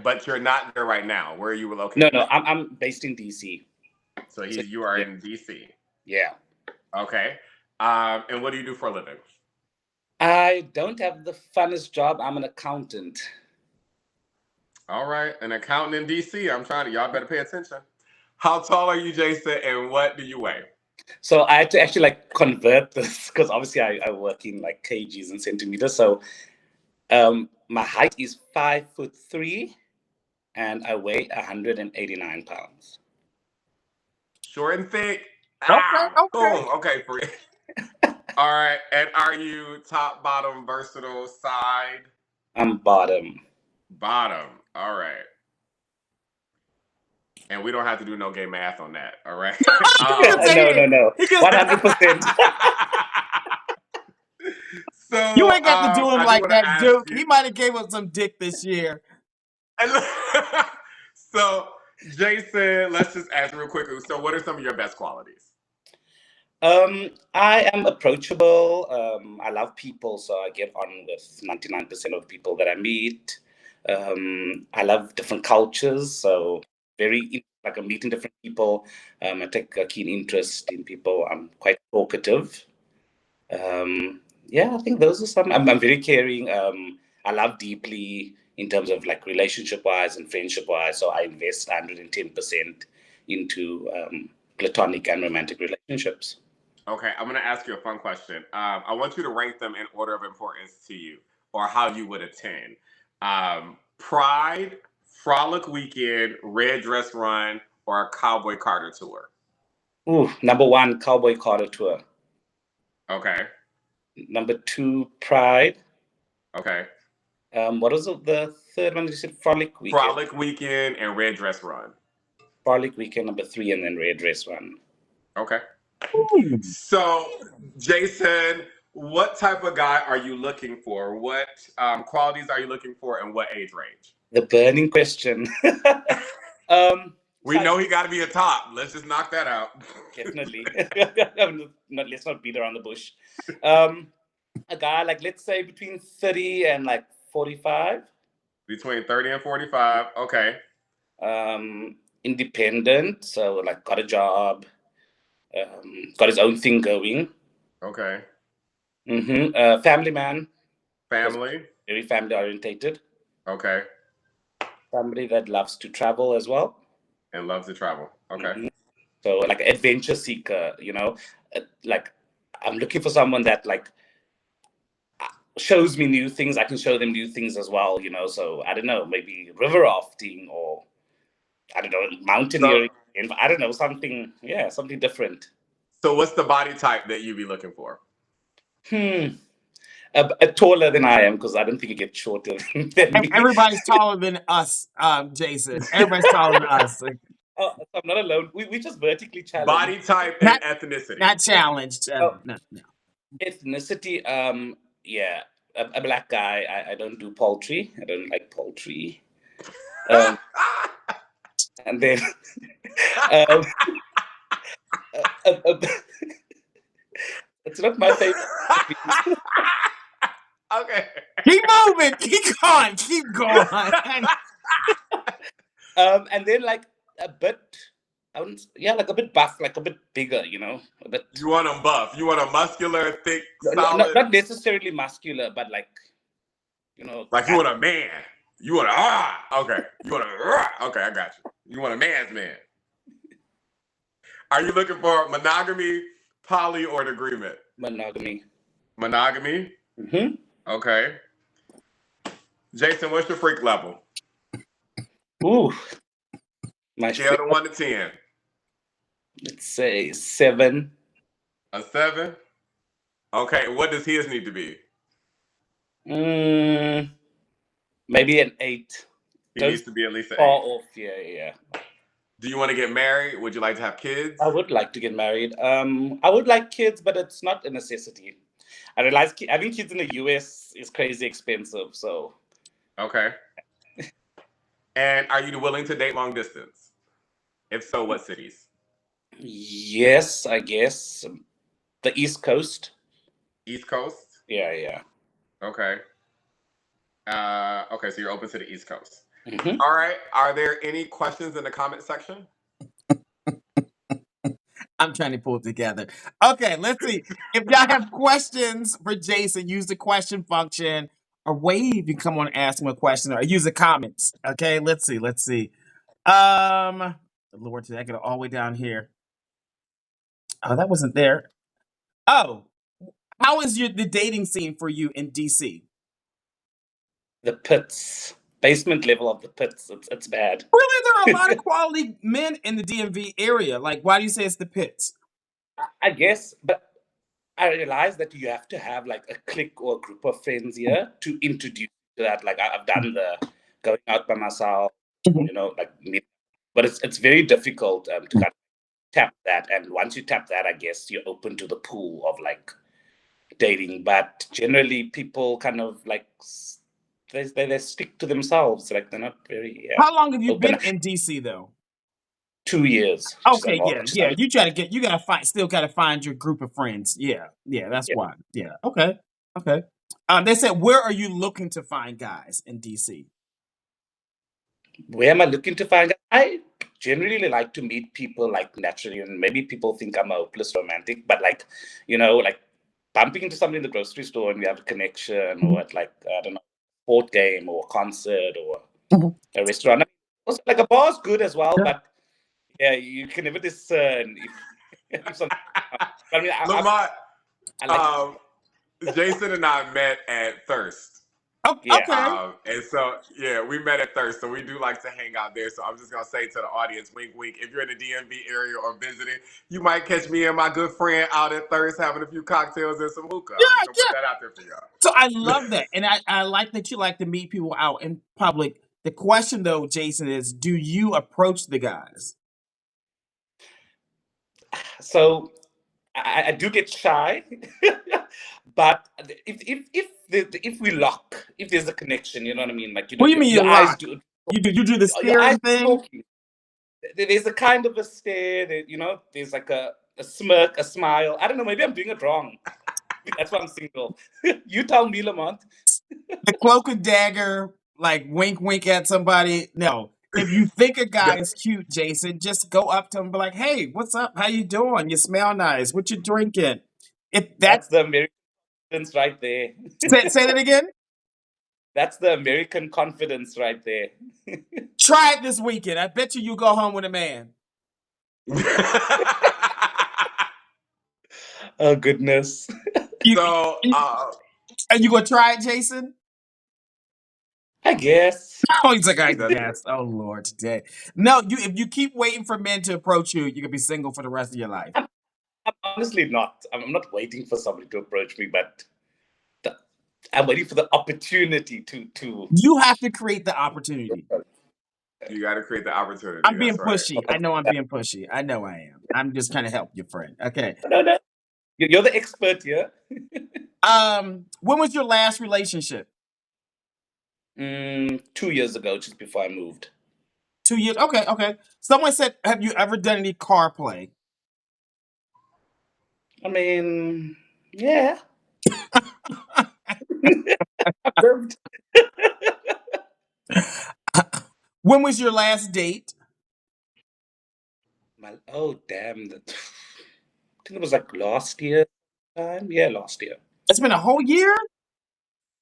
B: But you're not there right now. Where are you located?
F: No, I'm based in DC.
B: So you are in DC.
F: Yeah.
B: Okay. And what do you do for a living?
F: I don't have the funnest job. I'm an accountant.
B: All right, an accountant in DC. Y'all better pay attention. How tall are you, Jason, and what do you weigh?
F: So I had to actually convert this because obviously I work in kgs and centimeters. So my height is 5'3" and I weigh 189 pounds.
B: Short and thick.
A: Okay.
B: Boom. Okay, for you. All right. And are you top, bottom, versatile, side?
F: I'm bottom.
B: Bottom. All right. And we don't have to do no gay math on that. All right.
F: No. 100%.
B: So
A: You ain't got to do him like that, Duke.
B: You.
A: He might have gave us some dick this year.
B: So, Jason, let's just ask real quickly. So, what are some of your best qualities?
F: I am approachable. I love people, so I get on with 99% of people that I meet. I love different cultures, so I'm meeting different people. I take a keen interest in people. I'm quite talkative. I think those are some. I'm very caring. I love deeply in terms of relationship-wise and friendship-wise, so I invest 110% into platonic and romantic relationships.
B: Okay, I'm going to ask you a fun question. I want you to rank them in order of importance to you, or how you would attend. Pride, Frolic Weekend, Red Dress Run, or a Cowboy Carter tour?
F: Ooh, number 1, Cowboy Carter tour.
B: Okay.
F: Number 2, Pride.
B: Okay.
F: What was the third one? You said Frolic Weekend.
B: Frolic Weekend and Red Dress Run.
F: Frolic Weekend, number 3, and then Red Dress Run.
B: Okay. So, Jason, what type of guy are you looking for? What qualities are you looking for, and what age range?
F: The burning question.
B: We know he got to be a top. Let's just knock that out.
F: Definitely. Let's not beat around the bush. A guy let's say between 30 and 45.
B: Between 30 and 45. Okay.
F: Independent, so got a job, got his own thing going.
B: Okay.
F: Family man.
B: Family.
F: Very family orientated.
B: Okay.
F: Somebody that loves to travel as well.
B: And loves to travel. Okay.
F: So adventure seeker, I'm looking for someone that shows me new things. I can show them new things as well, so I don't know, maybe river rafting or I don't know, mountaineering. I don't know, something different.
B: So what's the body type that you be looking for?
F: Taller than I am, because I don't think you get shorter than me.
A: Everybody's taller than us, Jason. Everybody's taller than us.
F: I'm not alone. We just vertically challenged.
B: Body type and ethnicity.
A: Not challenged. No.
F: Ethnicity, a black guy. I don't do poultry. I don't like poultry. And then It's not my favorite.
B: Okay.
A: Keep moving. Keep going. Keep going.
F: And then like a bit, like a bit buff, like a bit bigger, a bit.
B: You want them buff. You want a muscular, thick,
F: Not,
B: solid.
F: not necessarily muscular, but like,
B: Like you want a man. You want a okay. You want a okay. I got you. You want a man's man. Are you looking for monogamy, poly, or an agreement?
F: Monogamy.
B: Monogamy.
F: Mm-hmm.
B: Okay. Jason, what's your freak level?
F: Ooh. My
B: Scale to 1 to 10.
F: Let's say 7.
B: A 7. Okay. What does his need to be?
F: Maybe an 8.
B: He needs to be at least an 8.
F: Off. Yeah.
B: Do you want to get married? Would you like to have kids?
F: I would like to get married. I would like kids, but it's not a necessity. I realize having kids in the US is crazy expensive. So.
B: Okay. And are you willing to date long distance? If so, what cities?
F: Yes, I guess. The East Coast.
B: East Coast?
F: Yeah.
B: Okay. Okay, so you're open to the East Coast.
F: Mm-hmm.
B: All right. Are there any questions in the comment section?
A: I'm trying to pull it together. Okay, let's see. If y'all have questions for Jason, use the question function or wave. You can come on and ask him a question or use the comments. Okay, let's see. Lord, did I get it all the way down here? Oh, that wasn't there. Oh, how is the dating scene for you in DC?
F: The pits. Basement level of the pits. It's bad.
A: Really, there are a lot of quality men in the DMV area. Like, why do you say it's the pits?
F: I guess, but I realize that you have to have like a clique or a group of friends here to introduce to that. Like I've done the going out by myself, like me, but it's very difficult to kind of tap that. And once you tap that, I guess you're open to the pool of like dating. But generally, people kind of like they stick to themselves. Like they're not very.
A: How long have you
F: open.
A: been in DC though?
F: 2 years.
A: Okay, yeah. You gotta find your group of friends. Yeah, that's why. Yeah, okay. They said, where are you looking to find guys in DC?
F: Where am I looking to find guys? I generally like to meet people like naturally, and maybe people think I'm a hopeless romantic, but like, like bumping into somebody in the grocery store and we have a connection, or at like, I don't know, sport game or concert or a restaurant. I mean, also, like a bar is good as well, but yeah, you can never discern if something. I mean,
B: Lamont,
F: I like
B: Jason and I met at Thirst.
A: Okay.
B: And so, we met at Thirst. So we do like to hang out there. So I'm just going to say to the audience, wink, wink, if you're in the DMV area or visiting, you might catch me and my good friend out at Thirst having a few cocktails and some hookah. I'm just going to put that out there for y'all.
A: So I love that. And I like that you like to meet people out in public. The question, though, Jason, is do you approach the guys?
F: So I do get shy, but if we lock, if there's a connection, you know what I mean? Like,
A: What do you mean you lock?
F: do
A: You do the
F: your eyes
A: staring thing?
F: talking. There's a kind of a stare, there's like a smirk, a smile. I don't know, maybe I'm doing it wrong. That's why I'm single. You tell me, Lamont.
A: The cloak and dagger, like wink, wink at somebody. No. If you think a guy is cute, Jason, just go up to him and be like, hey, what's up? How you doing? You smell nice. What you drinking?
F: That's the American confidence right there.
A: Say that again?
F: That's the American confidence right there.
A: Try it this weekend. I bet you go home with a man.
F: Oh, goodness.
A: Are you going to try it, Jason?
F: I guess.
A: Oh, he's like, I guess. Oh, Lord, today. No, if you keep waiting for men to approach you, you can be single for the rest of your life.
F: I'm honestly not. I'm not waiting for somebody to approach me, but I'm waiting for the opportunity to.
A: You have to create the opportunity.
B: You got to create the opportunity.
A: I'm being pushy. Right. I know I'm being pushy. I know I am. I'm just trying to help your friend. Okay.
F: No. You're the expert here.
A: When was your last relationship?
F: 2 years ago, just before I moved.
A: 2 years? Okay. Someone said, have you ever done any car play?
F: I mean, Yeah.
A: When was your last date?
F: Oh, damn. I think it was like last year time. Yeah, last year.
A: It's been a whole year?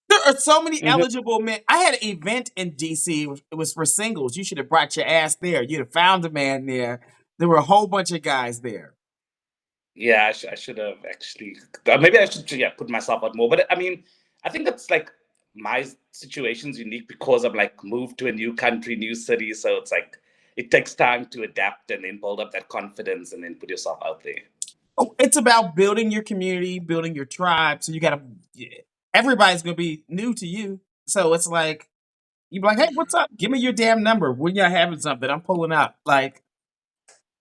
A: There are so many
F: Mhm.
A: eligible men. I had an event in DC. It was for singles. You should have brought your ass there. You'd have found a man there. There were a whole bunch of guys there.
F: Yeah, I should have actually. Maybe I should, yeah, put myself out more. But I mean, I think it's like my situation's unique because I'm like moved to a new country, new city. So it's like it takes time to adapt and then build up that confidence and then put yourself out there.
A: Oh, it's about building your community, building your tribe. So you got to, everybody's going to be new to you. So it's like, you be like, hey, what's up? Give me your damn number. When you're having something, I'm pulling up. Like,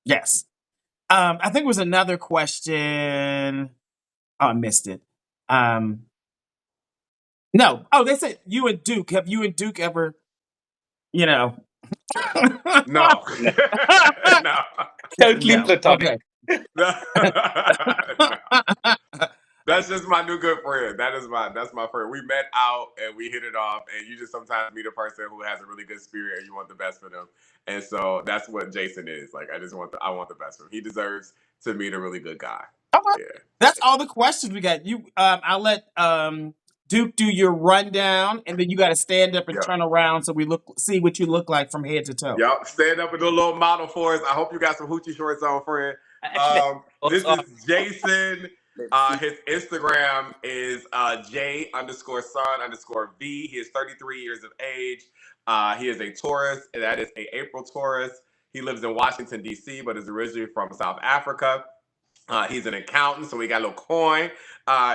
A: yes. I think it was another question. Oh, I missed it. No. Oh, they said you and Duke. Have you and Duke ever, you know?
B: No.
F: No,
B: No.
F: totally
A: No.
F: platonic.
A: Okay.
B: No. No. That's just my new good friend. That's my friend. We met out and we hit it off, and you just sometimes meet a person who has a really good spirit and you want the best for them. And so that's what Jason is. Like I want the best for him. He deserves to meet a really good guy.
A: Okay.
B: Yeah.
A: That's all the questions we got. You I'll let Duke do your rundown, and then you gotta stand up and
B: Yep.
A: turn around so we see what you look like from head to toe.
B: Yep. Stand up and do a little model for us. I hope you got some hoochie shorts on, friend.
F: Actually,
B: This
F: what's on?
B: is Jason.
F: Let's see.
B: His Instagram is J_son_V. He is 33 years of age. He is a Taurus. That is a April Taurus. He lives in Washington, D.C., but is originally from South Africa. He's an accountant, so we got a little coin.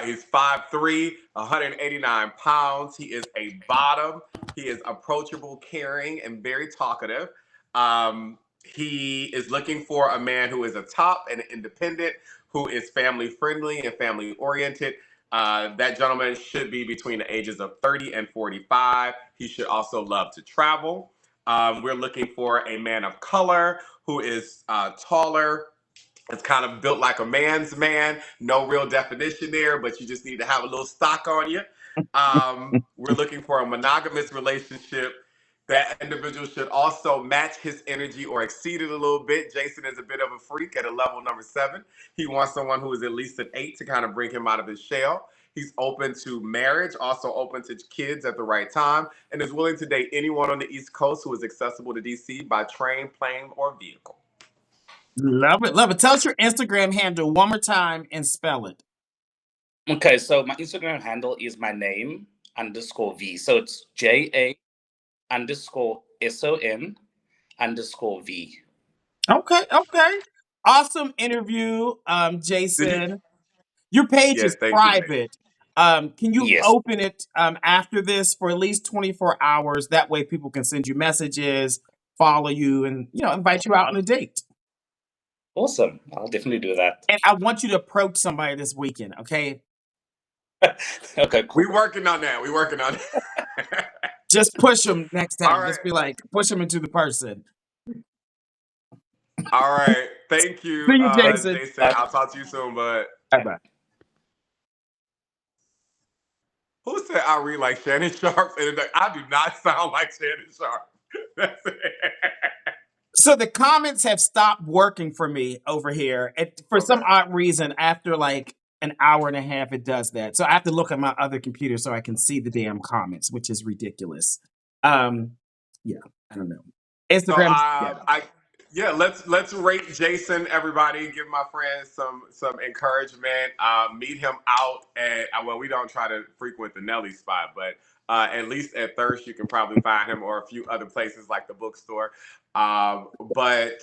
B: He's 5'3", 189 pounds. He is a bottom. He is approachable, caring, and very talkative. He is looking for a man who is a top and independent, who is family friendly and family oriented. That gentleman should be between the ages of 30 and 45. He should also love to travel. We're looking for a man of color who is taller. It's kind of built like a man's man. No real definition there, but you just need to have a little stock on you. We're looking for a monogamous relationship. That individual should also match his energy or exceed it a little bit. Jason is a bit of a freak at a level number 7. He wants someone who is at least an 8 to kind of bring him out of his shell. He's open to marriage, also open to kids at the right time, and is willing to date anyone on the East Coast who is accessible to DC by train, plane, or vehicle.
A: Love it, love it. Tell us your Instagram handle one more time and spell it.
F: Okay, so my Instagram handle is my name _V. So it's JA_SON_V.
A: Okay, okay. Awesome interview, Jason. Your page
B: Yes,
A: is
B: thank you, Jason.
A: private. Can you
F: Yes,
A: open it after this for at least 24 hours? That way people can send you messages, follow you, and invite you out on a date.
F: awesome. I'll definitely do that.
A: And I want you to approach somebody this weekend, okay?
F: Okay, cool.
B: We working on that.
A: Just push them next time.
B: All right.
A: Just be like, push them into the person.
B: All right. Thank you,
A: See you, Jason.
B: Jason. I'll talk to you soon, bud.
A: Bye-bye.
B: Who said I read like Shannon Sharp? I do not sound like Shannon Sharp. That's it.
A: So the comments have stopped working for me over here. For some odd reason, after like an hour and a half, it does that. So I have to look at my other computer so I can see the damn comments, which is ridiculous. Yeah, I don't know. Instagram.
B: Let's rate Jason, everybody. Give my friends some encouragement. Meet him out at we don't try to frequent the Nelly spot, but at least at Thirst you can probably find him, or a few other places like the bookstore. But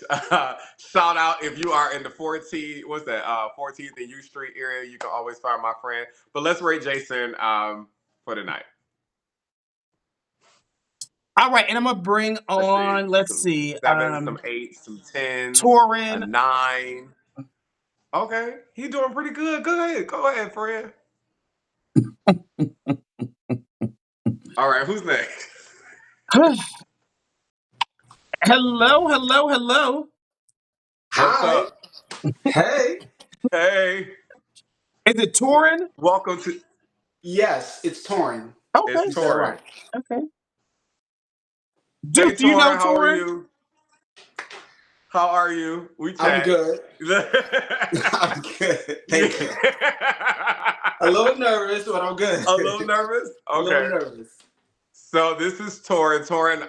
B: shout out if you are in the 14th and U Street area, you can always find my friend. But let's rate Jason for tonight.
A: All right, and I'm gonna bring on. Let's see,
B: 7, some 8s, some 10s,
A: Torin.
B: a 9. Okay, he's doing pretty good. Go ahead, friend. All right, who's next?
A: Hello.
B: What's
G: Hi.
B: up?
G: Hey.
B: Hey.
A: Is it Torin?
B: Welcome to
F: Yes, it's Torin.
A: Okay.
B: It's
F: You said it
B: Torin.
F: right.
A: Okay.
B: Hey
A: Duke, do you know
B: Torin, how are
A: Torin?
B: you? How are you? We
F: I'm
B: chat.
F: good. I'm good. Thank you. A little nervous, but I'm good.
B: A little nervous?
F: A little
B: Okay.
F: nervous.
B: So this is Torin. Torin,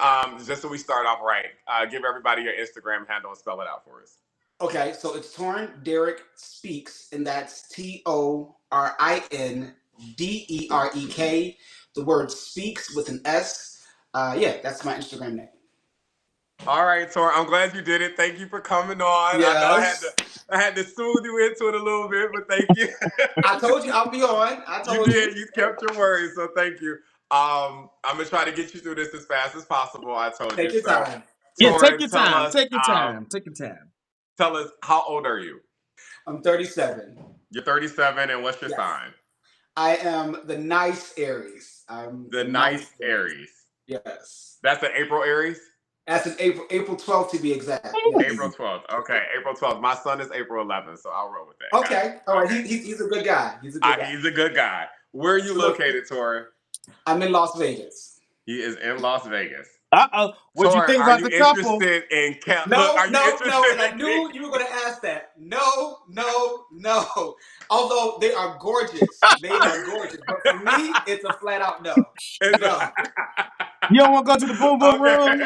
B: just so we start off right, give everybody your Instagram handle and spell it out for us.
F: Okay, so it's Torin Derek Speaks, and that's TorinDerek. The word speaks with an S. Yeah, that's my Instagram name.
B: All right, Torin. I'm glad you did it. Thank you for coming on. I know
F: Yes.
B: I had to soothe you into it a little bit, but thank you.
F: I told you I'll be on. I
B: You
F: told you.
B: did. You kept your word, so thank you. I'm gonna try to get you through this as fast as possible. I told you
F: Take your
B: so.
F: time.
A: Yeah, take
B: Torin,
A: your time. Take your
B: um,
A: time. Take your time.
B: tell us how old are you?
F: I'm 37.
B: You're 37, and what's your
F: Yes.
B: sign?
F: I am the nice Aries. I'm
B: The
F: the nice
B: nice
F: Aries.
B: Aries.
F: Yes.
B: That's an April Aries.
F: That's an April 12th to be exact. Yes.
B: April 12th. Okay, April 12th. My son is April 11th, so I'll roll with that. Got
F: Okay. All right.
B: it. Okay.
F: He's a good guy. He's a good guy.
B: He's a good guy. Where are you
F: So look,
B: located, Torin?
F: I'm in Las Vegas.
B: He is in Las Vegas.
A: Uh-oh. What'd you
B: Torin,
A: think
B: are
A: about
B: you
A: the couple?
B: interested in Look,
F: No,
B: are you
F: no, no.
B: interested
F: And I
B: in
F: knew you were going to ask that. No, no, no. Although they are gorgeous. They are gorgeous. But for me, it's a flat out no. No.
A: You don't want to go to the boom boom
B: Okay.
A: room?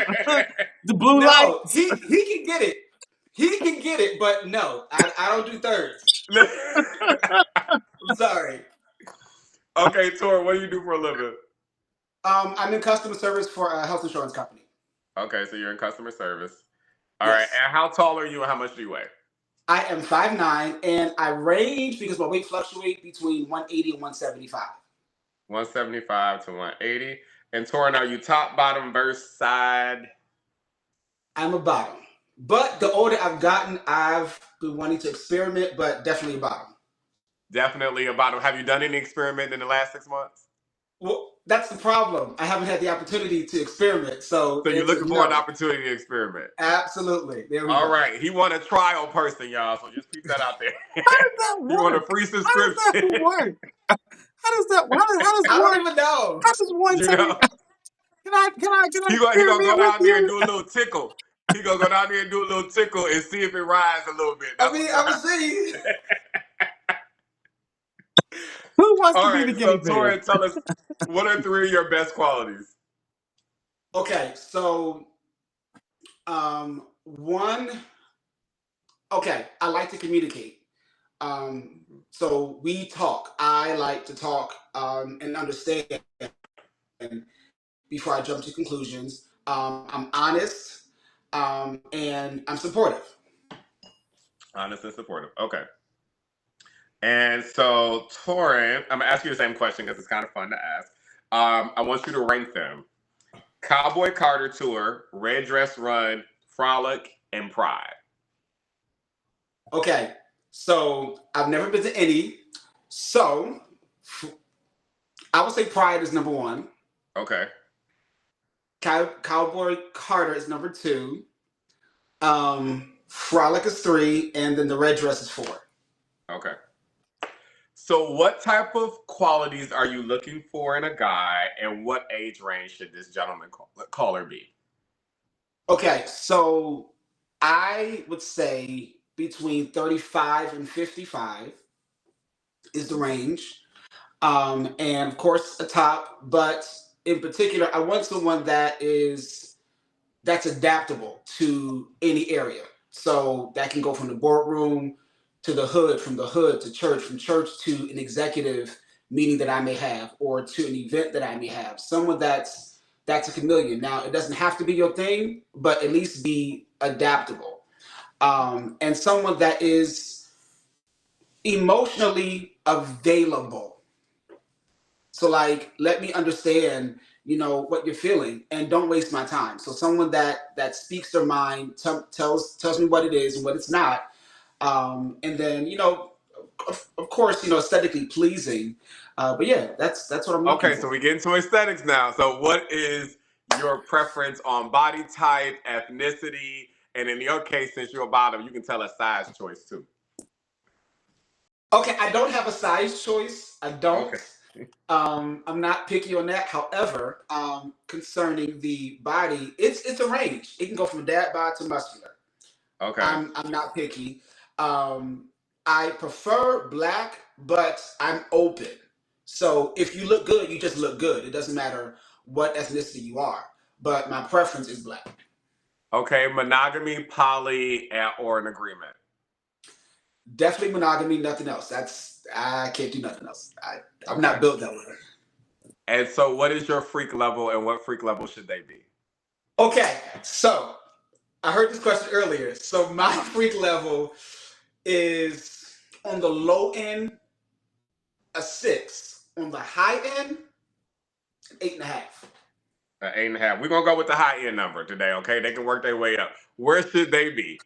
A: The blue
F: No.
A: lights?
F: He can get it. He can get it, but no. I don't do thirds. I'm sorry.
B: Okay, Torin, what do you do for a living?
F: I'm in customer service for a health insurance company.
B: Okay, so you're in customer service. All right,
F: Yes.
B: and how tall are you and how much do you weigh?
F: I am 5'9", and I range because my weight fluctuates between 180 and 175.
B: 175 to 180. And Torin, are you top, bottom, verse, side?
F: I'm a bottom. But the older I've gotten, I've been wanting to experiment, but definitely a bottom.
B: Definitely a bottom. Have you done any experiment in the last 6 months?
F: Well, that's the problem. I haven't had the opportunity to experiment, so
B: So you're
F: it's a
B: looking for an
F: no.
B: opportunity to experiment.
F: Absolutely. There we
B: All
F: go.
B: right. He want a trial person, y'all. So just keep that out there.
A: How does that
B: He want a
A: work?
B: free
A: How does that
B: subscription.
A: work? How does that
F: I don't even know.
A: how does one
B: You
A: take
B: know,
A: can I
B: he gonna go
A: experiment with
B: down there and
A: you?
B: do a little tickle. He gonna go down there and do a little tickle and see if it rises a little bit.
F: I
B: That's
F: mean,
B: what's
F: I
B: gonna
F: would
B: happen.
F: say.
A: Who wants to
B: All
A: be
B: right.
A: the guinea
B: So
A: pig?
B: Torin, tell us what are 3 of your best qualities?
F: Okay, so one. Okay, I like to communicate. So we talk. I like to talk and understand before I jump to conclusions. I'm honest and I'm supportive.
B: Honest and supportive. Okay. And so, Torin, I'm gonna ask you the same question because it's kind of fun to ask. I want you to rank them: Cowboy Carter Tour, Red Dress Run, Frolic, and Pride.
F: Okay, so I've never been to any. So I would say Pride is number one.
B: Okay.
F: Cowboy Carter is number two. Frolic is three, and then the red dress is four.
B: Okay. So, what type of qualities are you looking for in a guy, and what age range should this gentleman caller be?
F: Okay, so I would say between 35 and 55 is the range. And of course a top, but in particular, I want someone that's adaptable to any area. So that can go from the boardroom to the hood, from the hood to church, from church to an executive meeting that I may have, or to an event that I may have. Someone that's a chameleon. Now, it doesn't have to be your thing, but at least be adaptable. And someone that is emotionally available. So, like, let me understand, what you're feeling, and don't waste my time. So, someone that speaks their mind, tells me what it is and what it's not, and then, of course, aesthetically pleasing. But yeah, that's what I'm looking
B: Okay, so
F: for.
B: we get into aesthetics now. So, what is your preference on body type, ethnicity, and in your case, since you're a bottom, you can tell a size choice too.
G: Okay, I don't have a size choice. I don't.
B: Okay.
G: I'm not picky on that. However, concerning the body, it's a range. It can go from dad bod to muscular.
B: Okay.
G: I'm not picky. Um, I prefer black, but I'm open. So if you look good, you just look good. It doesn't matter what ethnicity you are. But my preference is black.
B: Okay. Monogamy, poly, or an agreement.
G: Definitely monogamy, nothing else. I can't do nothing else. I'm
B: Okay.
G: not built that way.
B: And so, what is your freak level, and what freak level should they be?
G: Okay, so I heard this question earlier. So my freak level is on the low end a 6, on the high end 8.5.
B: 8.5. We're gonna go with the high end number today. Okay, they can work their way up. Where should they be?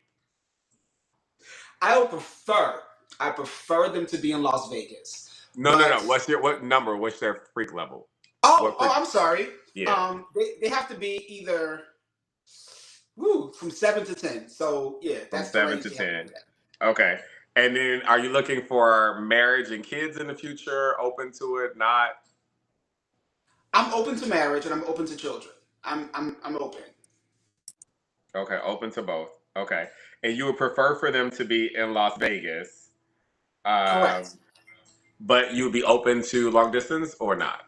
G: I would prefer. I prefer them to be in Las Vegas,
B: No, no,
G: but
B: no. What number? What's their freak level?
G: oh,
B: What
G: oh,
B: freak?
G: I'm sorry.
B: Yeah,
G: They have to be either from 7 to 10. So yeah,
B: from
G: that's the
B: seven
G: range
B: to
G: they have to be
B: ten.
G: at.
B: Okay. And then, are you looking for marriage and kids in the future? Open to it? Not?
G: I'm open to marriage and I'm open to children. I'm open.
B: Okay, open to both. Okay. And you would prefer for them to be in Las Vegas, um,
G: Correct.
B: but you would be open to long distance or not?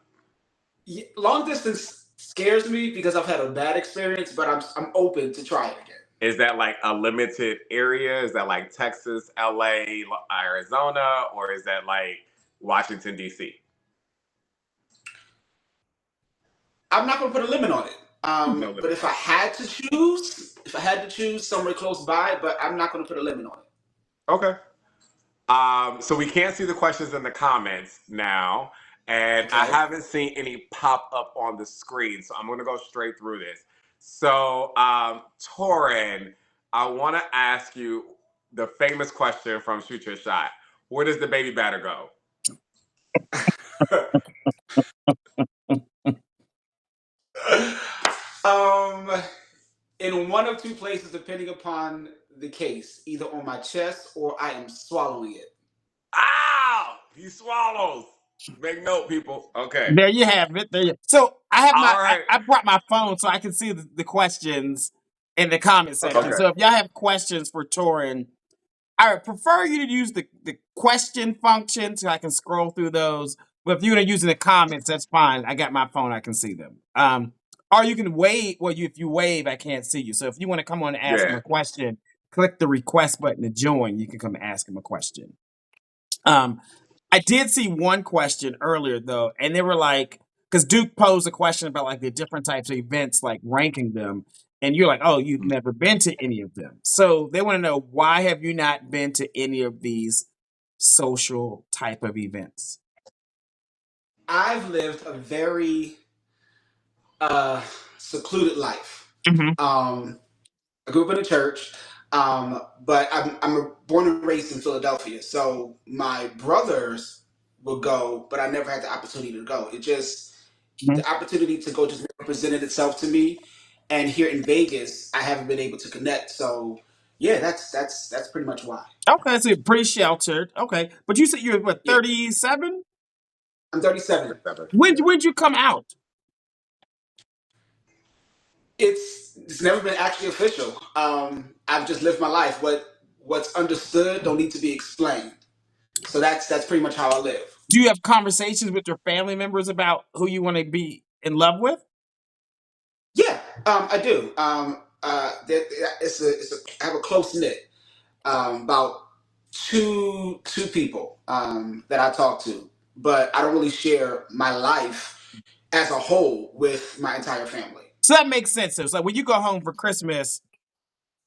G: Long distance scares me because I've had a bad experience, but I'm open to try it again.
B: Is that like a limited area? Is that like Texas, LA, Arizona, or is that like Washington, D.C.?
G: I'm not going to put a limit on it.
B: No
G: But
B: limit
G: if
B: on
G: I
B: it.
G: had to choose, somewhere close by, but I'm not going to put a limit on it.
B: Okay. So we can't see the questions in the comments now, and I
G: Okay.
B: haven't seen any pop up on the screen, so I'm going to go straight through this. So, Torin, I want to ask you the famous question from Shoot Your Shot. Where does the baby batter go?
G: um, in one of two places, depending upon the case, either on my chest or I am swallowing it.
B: Ow! He swallows. Make note, people. Okay.
A: There you have it. There you. So I have
B: All right.
A: I brought my phone so I can see the questions in the comment section.
B: Okay.
A: So if y'all have questions for Torin, I would prefer you to use the question function so I can scroll through those. But if you're gonna use it in the comments, that's fine. I got my phone, I can see them. Or you can wave. Well, if you wave, I can't see you. So if you want to come on and ask him
B: Yeah.
A: a question, click the request button to join. You can come and ask him a question. Um, I did see one question earlier though, and they were like, because Duke posed a question about like the different types of events, like ranking them, and you're like, oh, you've never been to any of them. So they want to know, why have you not been to any of these social type of events?
G: I've lived a very secluded life.
A: Hmm.
G: Um, I grew up in a church, but I'm born and raised in Philadelphia. So my brothers would go, but I never had the opportunity to go. The opportunity to go just never presented itself to me. And here in Vegas, I haven't been able to connect. So yeah, that's pretty much why.
A: Okay, so you're pretty sheltered. Okay, but you said you're what,
G: Yeah,
A: 37?
G: I'm 37.
A: When'd you come out?
G: It's never been actually official. I've just lived my life. What's understood don't need to be explained. So that's pretty much how I live.
A: Do you have conversations with your family members about who you want to be in love with?
G: Yeah, I do. I have a close knit, about two people that I talk to, but I don't really share my life as a whole with my entire family.
A: So that makes sense. So it's like when you go home for Christmas,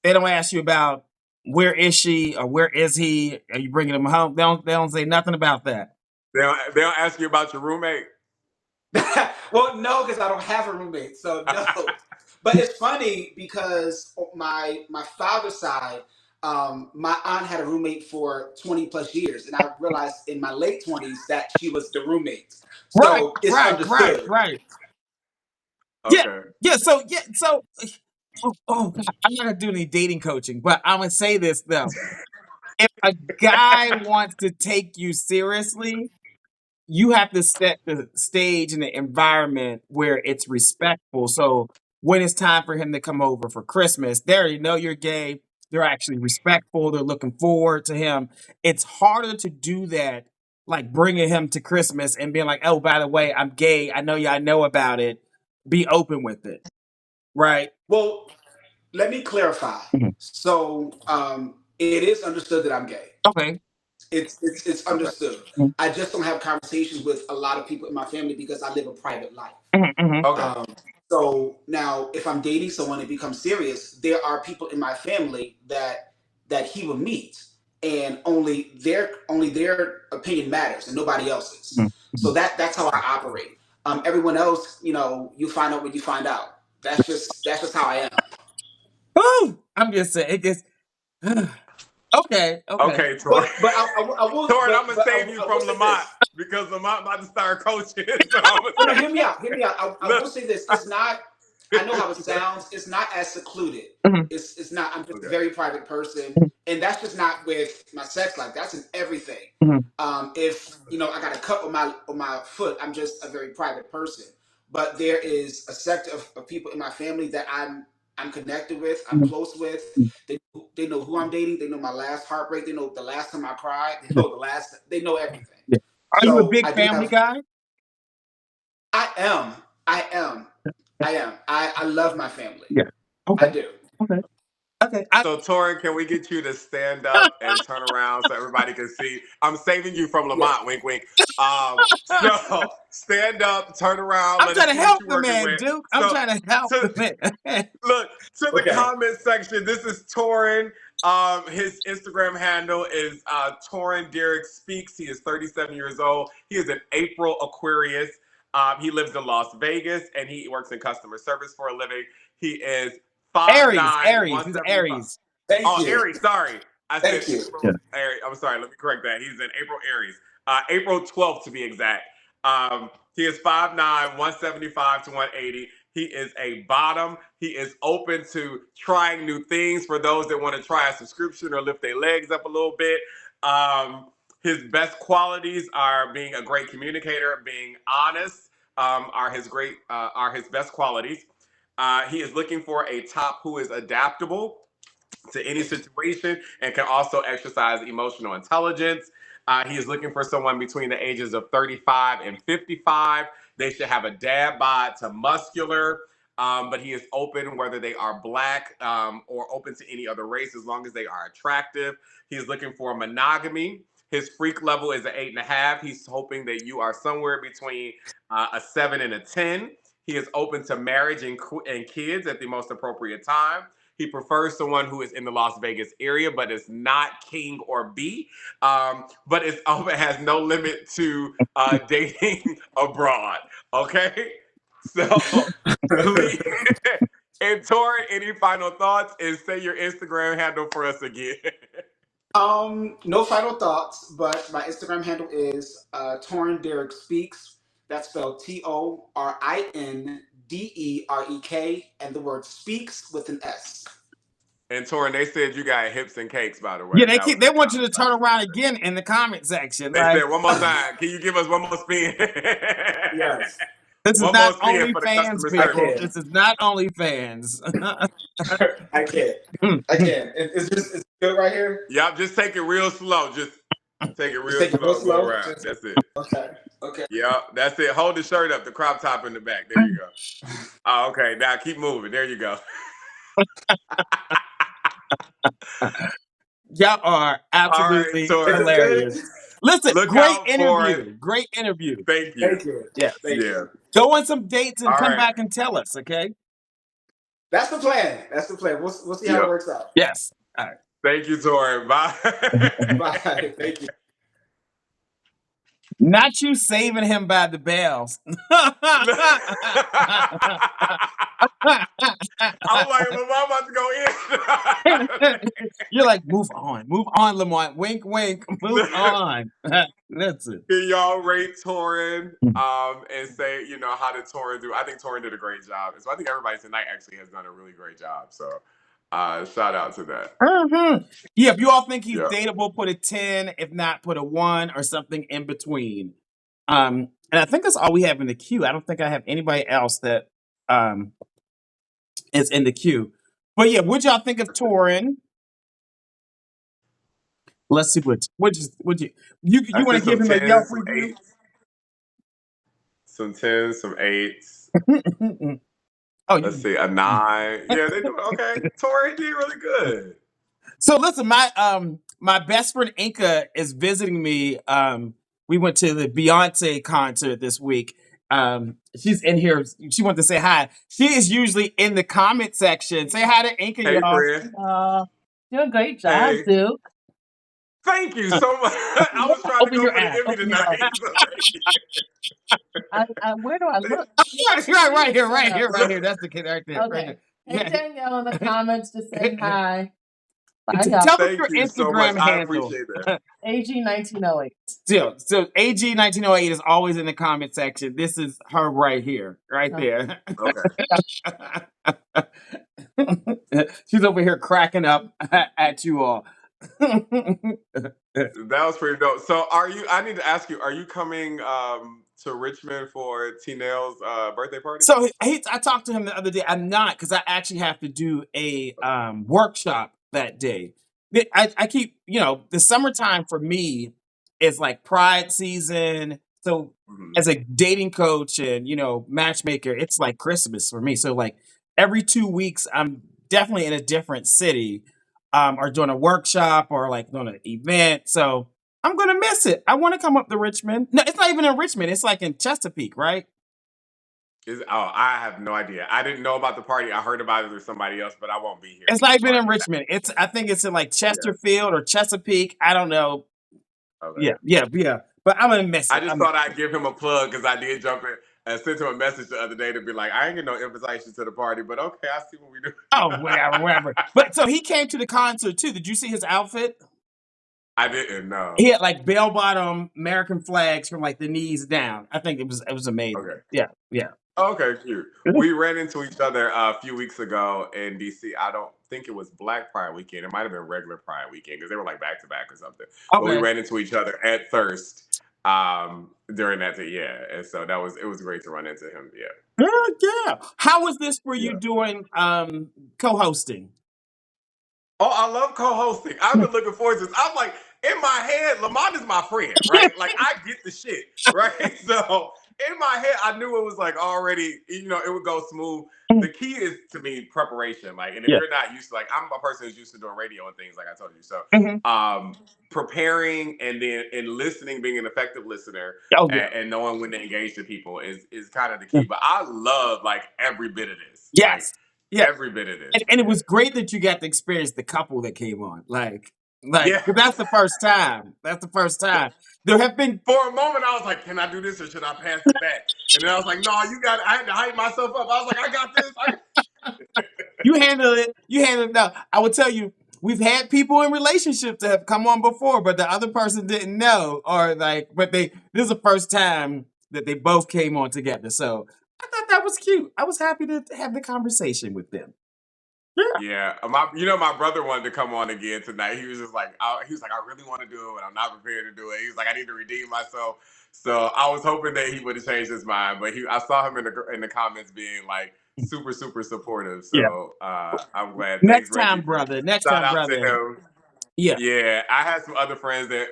A: they don't ask you about where is she or where is he. Are you bringing them home? They don't say nothing about that.
B: They'll ask you about your roommate.
G: Well, no, because I don't have a roommate, so no. But it's funny because my father's side, my aunt had a roommate for 20 plus years, and I realized in my late 20s that she was the roommate.
A: Right,
G: So it's
A: right, right,
G: understood.
A: right. Yeah,
B: Okay.
A: so oh God, I'm not gonna do any dating coaching, but I'm gonna say this though. a guy wants to take you seriously, you have to set the stage and the environment where it's respectful. So when it's time for him to come over for Christmas, they already know you're gay. They're actually respectful. They're looking forward to him. It's harder to do that, like bringing him to Christmas and being like, "Oh, by the way, I'm gay. I know y'all know about it. Be open with it." Right?
G: Well, let me clarify.
A: Mhm.
G: So, it is understood that I'm gay.
A: Okay.
G: It's
A: Okay.
G: understood.
A: Mhm.
G: I just don't have conversations with a lot of people in my family because I live a private life.
A: Mhm, mhm.
B: Okay.
G: Um, so now, if I'm dating someone and it becomes serious, there are people in my family that he will meet, and only their opinion matters, and nobody else's.
A: Mhm,
G: So
A: mhm.
G: that's how I operate. Everyone else, you find out when you find out. That's just how I am.
A: Whew! I'm just saying it gets okay, okay.
B: Okay, Tori.
G: But I will
B: Torin, I'm gonna save you
G: I will
B: from
G: say
B: Lamont
G: this.
B: because Lamont about to start coaching. So I'm gonna
G: No, no,
B: save
G: hear me out. Hear me out. I
B: look.
G: will say this. It's not. I know how it sounds. It's not as secluded.
A: Mhm,
G: It's not. I'm just a
B: Okay.
G: very private person,
A: mhm,
G: and that's just not with my sex life. That's in everything.
A: mhm.
G: If I got a cut on my foot, I'm just a very private person. But there is a sector of people in my family that I'm connected with. I'm
A: Mhm,
G: close with.
A: mhm,
G: They know who I'm dating. They know my last heartbreak. They know the last time I cried. They
A: mhm.
G: know the last. They know everything.
A: Yeah. Are you a
G: So
A: big
G: I do
A: family
G: have.
A: guy?
G: I am. I am. I am. I love my family.
A: Yeah.
G: I
A: Okay.
G: do.
A: Okay. Okay. I
B: So Torin, can we get you to stand up and turn around so everybody can see? I'm saving you from
G: Yeah.
B: Lamont. Wink, wink. So stand up, turn around.
A: I'm
B: Let us
A: trying to
B: see what
A: help
B: you're
A: the
B: working
A: man,
B: with.
A: Duke. I'm
B: So
A: trying to help
B: to
A: the man.
B: look to the
G: Okay.
B: comment section. This is Torin. His Instagram handle is Torin Derek Speaks. He is 37 years old. He is an April Aquarius. He lives in Las Vegas and he works in customer service for a living. He is five
A: Aries.
B: nine,
A: Aries.
B: one
A: He's
B: seventy five.
A: Aries.
G: Thank
B: Oh,
G: you.
B: Aries, sorry. I said
G: Thank you.
A: Yeah.
B: April Aries. I'm sorry, let me correct that. He's in April Aries. April 12th to be exact. He is 5'9", 175 to 180. He is a bottom. He is open to trying new things for those that want to try a subscription or lift their legs up a little bit. His best qualities are being a great communicator, being honest, are his best qualities. He is looking for a top who is adaptable to any situation and can also exercise emotional intelligence. He is looking for someone between the ages of 35 and 55. They should have a dad bod to muscular, but he is open whether they are black or open to any other race as long as they are attractive. He is looking for monogamy. His freak level is an 8.5. He's hoping that you are somewhere between a 7 and a 10. He is open to marriage and kids at the most appropriate time. He prefers someone who is in the Las Vegas area, but is not king or B. But it has no limit to dating abroad. Okay, so please. And Tori, any final thoughts? And say your Instagram handle for us again.
G: No final thoughts, but my Instagram handle is Torin Derek Speaks. That's spelled TorinDerek, and the word speaks with an S.
B: And Torin, they said you got hips and cakes, by the way.
A: Yeah,
B: That was
A: they
B: the
A: want you
B: comment
A: to turn
B: section.
A: around again in the comment section.
B: They
A: Like
B: said one more time. Can you give us one more spin?
G: Yes,
A: this is
B: One more
A: not
B: spin for the
A: OnlyFans,
B: customer
G: I
B: service.
A: people.
G: can.
A: This is not OnlyFans.
G: I can. I can. It's good right here.
B: Y'all just take it real slow. Just take it
G: Just
B: real
G: take it real
B: slow. Go
G: slow.
B: around.
G: Just
B: That's it.
G: okay. Okay.
B: Yeah, that's it. Hold the shirt up, the crop top in the back. There you go. Oh, okay, now keep moving. There you go.
A: Y'all are
B: All right,
A: absolutely
G: Is
B: Tori.
G: it good?
A: hilarious. Listen,
B: Look
A: great
B: out for it.
A: interview. Great interview.
B: Thank you.
G: Thank you.
A: Yes.
G: Thank
B: Yeah.
G: you.
A: Go on some dates and
B: All
A: come
B: right.
A: back and tell us, okay?
G: That's the plan. That's the plan. We'll see how it
B: Yep.
G: works out.
A: Yes. All right.
B: Thank you, Tori. Bye.
G: Bye. Thank you.
A: Not you saving him by the bells.
B: I'm like, well, I'm about to go
A: You're like, move on, Lamont. Wink, wink, move
B: in.
A: on. That's it.
B: Can y'all rate Torin
A: Mm.
B: and say, how did Torin do? I think Torin did a great job. So I think everybody tonight actually has done a really great job. So Shout out to that.
A: Yeah, if you all think he's
B: Yeah.
A: dateable, put a 10. If not, put a 1 or something in between. And I think that's all we have in the queue. I don't think I have anybody else that um is in the queue. But yeah, what y'all think of Torin? Let's see what
B: I
A: you want
B: see
A: to give
B: some
A: him a Yelp
B: tens, some
A: review?
B: eights, some tens, some eights.
A: Oh,
B: Let's see, a 9. Yeah, they do okay. Tori did really good.
A: so listen, my best friend Inka is visiting me. We went to the Beyonce concert this week. She's in here. She wanted to say hi. She is usually in the comment section. Say hi to Inka,
B: Hey,
A: y'all.
B: friend.
H: Doing a great job,
B: Hey.
H: Duke.
B: Thank you so much. I was trying to
A: Open
B: go
A: your
B: for the
A: ass.
B: Emmy
A: Open your
B: tonight.
A: ass.
B: So thank you.
H: Where do I look?
A: Right here, right here. That's the kid right there. Right
H: Okay.
A: there.
H: Hey,
A: Yeah.
H: Danielle in the comments to say hi. Bye, y'all.
A: Tell us your
B: Thank you so much.
A: Instagram
B: I
A: handle.
B: appreciate that.
H: AG1908.
A: Still, so AG1908 is always in the comment section. This is her right here, right there.
B: Okay.
A: She's over here cracking up at you all.
B: That was pretty dope. So I need to ask you, are you coming to Richmond for T-Nail's birthday party?
A: So I talked to him the other day. I'm not, because I actually have to do a workshop that day. I keep, the summertime for me is like Pride season. So
B: Mhm.
A: as a dating coach and matchmaker, it's like Christmas for me. So like every 2 weeks, I'm definitely in a different city, or doing a workshop or like doing an event. So I'm gonna miss it. I want to come up to Richmond. No, it's not even in Richmond. It's like in Chesapeake, right?
B: I have no idea. I didn't know about the party. I heard about it with somebody else, but I won't be here
A: It's
B: for
A: not
B: the
A: even in
B: party.
A: Richmond. I think it's in like
B: Yeah.
A: Chesterfield or Chesapeake. I don't know.
B: Okay.
A: Yeah. But I'm gonna miss
B: I
A: it.
B: just thought I'd give him a plug because I did jump in and sent him a message the other day to be like, I ain't get no invitation to the party, but okay, I see what we do.
A: Oh, whatever. But so he came to the concert too. Did you see his outfit?
B: I didn't know.
A: He had like bell bottom American flags from like the knees down. I think it was amazing.
B: Okay.
A: Yeah.
B: Okay, cute. We ran into each other a few weeks ago in DC. I don't think it was Black Pride weekend. It might have been regular Pride weekend because they were like back to back or something. But we
A: Okay.
B: ran into each other at Thirst during that day. Yeah, and so it was great to run into him. Yeah.
A: Yeah. How was this for you
B: Yeah.
A: doing co-hosting?
B: Oh, I love co-hosting. I've been looking forward to this. I'm like, in my head, Lamont is my friend, right? Like, I get the shit, right? So in my head, I knew it was like already, it would go smooth. The key is to me preparation. Like, and if
A: Yeah.
B: you're not used to, like, I'm a person who's used to doing radio and things, like I told you. So,
A: Mhm.
B: preparing and listening, being an effective listener,
A: Oh yeah.
B: and knowing when to engage the people is kind of the key. But I love like every bit of this, like
A: Yes. Yeah.
B: every bit of this.
A: And it
B: Yeah.
A: was great that you got to experience the couple that came on. Like,
B: Yeah.
A: 'cause that's the first time. That's the first time. There have been
B: For a moment, I was like, "Can I do this or should I pass it back?" And then I was like, "No, you got." I had to hype myself up. I was like, "I got this."
A: you handle it. You handle it. No, I will tell you, we've had people in relationships that have come on before, but the other person didn't know, or like, but this is the first time that they both came on together. So I thought that was cute. I was happy to have the conversation with them.
B: Yeah, my brother wanted to come on again tonight. He was just like, he was like, "I really want to do it, but I'm not prepared to do it." He was like, "I need to redeem myself." So I was hoping that he would have changed his mind, but I saw him in the comments being like super super supportive.
A: Yeah.
B: So I'm glad. Thanks,
A: Next
B: Reggie,
A: time,
B: for
A: brother. Next
B: shout
A: time,
B: out to
A: brother.
B: him.
A: Yeah.
B: Yeah, I had some other friends that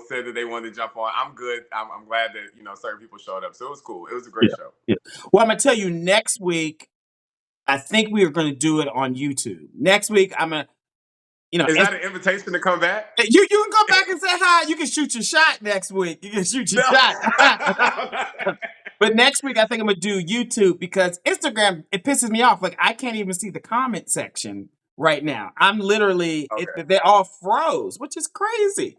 B: said that they wanted to jump on. I'm good. I'm glad that certain people showed up. So it was cool. It was a great
A: Yeah.
B: show.
A: Yeah. Well, I'm gonna tell you next week. I think we are going to do it on YouTube. Next week, I'm gonna,
B: Is that an invitation to come back?
A: you can come back and say hi. You can shoot your shot next week. You can shoot your
B: No.
A: shot. But next week, I think I'm gonna do YouTube because Instagram, it pisses me off. Like I can't even see the comment section right now. I'm literally
B: Okay.
A: they all froze, which is crazy.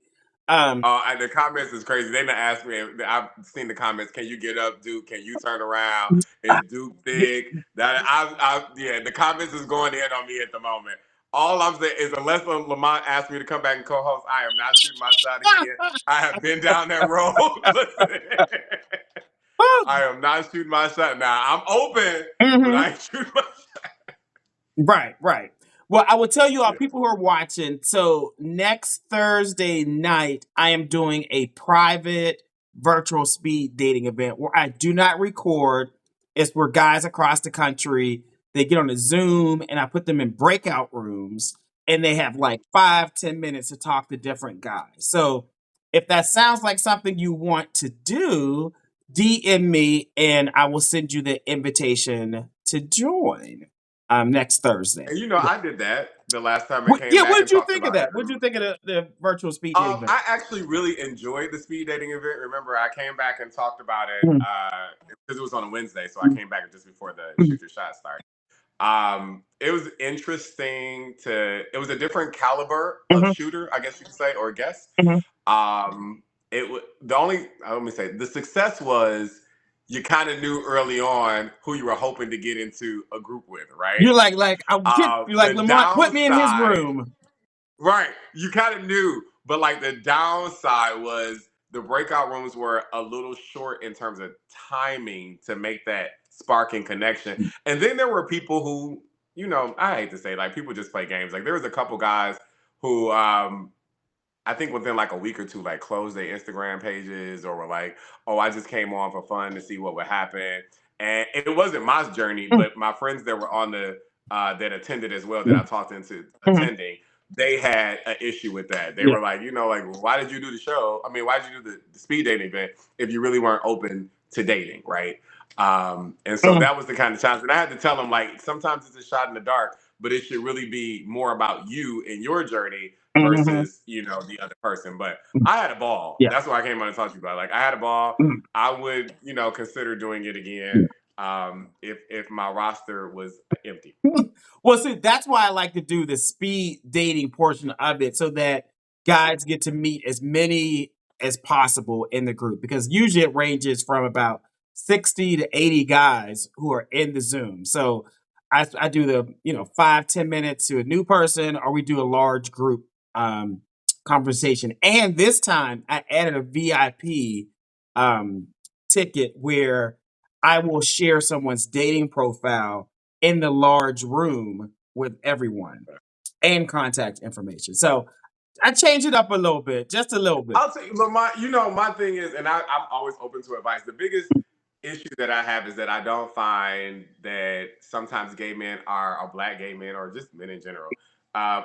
B: The comments is crazy. They done asked me. I've seen the comments. Can you get up, Duke? Can you turn around? Is Duke thick? The comments is going in on me at the moment. All I'm saying is, unless Lamont asked me to come back and co-host, I am not shooting my shot again. I have been down that road. Listen, I am not shooting my shot now. I'm open, but I ain't shooting my shot.
A: Right. Well, I will tell you all
B: Yeah.
A: people who are watching. So next Thursday night, I am doing a private virtual speed dating event where I do not record. It's where guys across the country they get on a Zoom and I put them in breakout rooms and they have like 5-10 minutes to talk to different guys. So if that sounds like something you want to do, DM me and I will send you the invitation to join next Thursday.
B: And I did that the last time I came
A: Yeah,
B: back
A: what
B: and
A: did you
B: talked
A: think of
B: about it.
A: that? What did you think of the virtual speed dating event?
B: I actually really enjoyed the speed dating event. Remember, I came back and talked about it
A: Mhm,
B: because it was on a Wednesday, so I
A: mhm,
B: came back just before the
A: mhm,
B: shoot your shot started. It was interesting it was a different caliber of
A: mhm,
B: shooter, I guess you could say, or guest.
A: mhm.
B: It was let me say, the success was you kind of knew early on who you were hoping to get into a group with, right?
A: You're like
B: The
A: Lamont, put me in his
B: downside,
A: room.
B: right? You kind of knew, but like the downside was the breakout rooms were a little short in terms of timing to make that sparking connection. And then there were people who, I hate to say, like people just play games. Like there was a couple guys who I think within like a week or two, like closed their Instagram pages or were like, oh, I just came on for fun to see what would happen. And it wasn't my journey,
A: Mhm,
B: but my friends that were on that attended as well, that I
A: mhm,
B: talked into
A: mhm.
B: attending, they had an issue with that. They
A: Yeah.
B: were like, like, well, why did you do the show? I mean, why did you do the speed dating event if you really weren't open to dating, right? And so
A: Mhm,
B: that was the kind of challenge. And I had to tell them, like, sometimes it's a shot in the dark, but it should really be more about you and your journey
A: mhm,
B: versus the other person. But I had a ball.
A: yeah.
B: That's what I came on to talk to you about. Like I had a ball.
A: Mhm,
B: I would consider doing it
A: yeah.
B: again if my roster was empty.
A: Well, see, that's why I like to do the speed dating portion of it so that guys get to meet as many as possible in the group because usually it ranges from about 60 to 80 guys who are in the Zoom. So I do the 5-10 minutes to a new person or we do a large group conversation. And this time I added a VIP um, ticket where I will share someone's dating profile in the large room with everyone and contact information. So I changed it up a little bit, just a little bit.
B: I'll tell you, Lamont, my thing is, and I'm always open to advice. The biggest issue that I have is that I don't find that sometimes gay men or black gay men, or just men in general,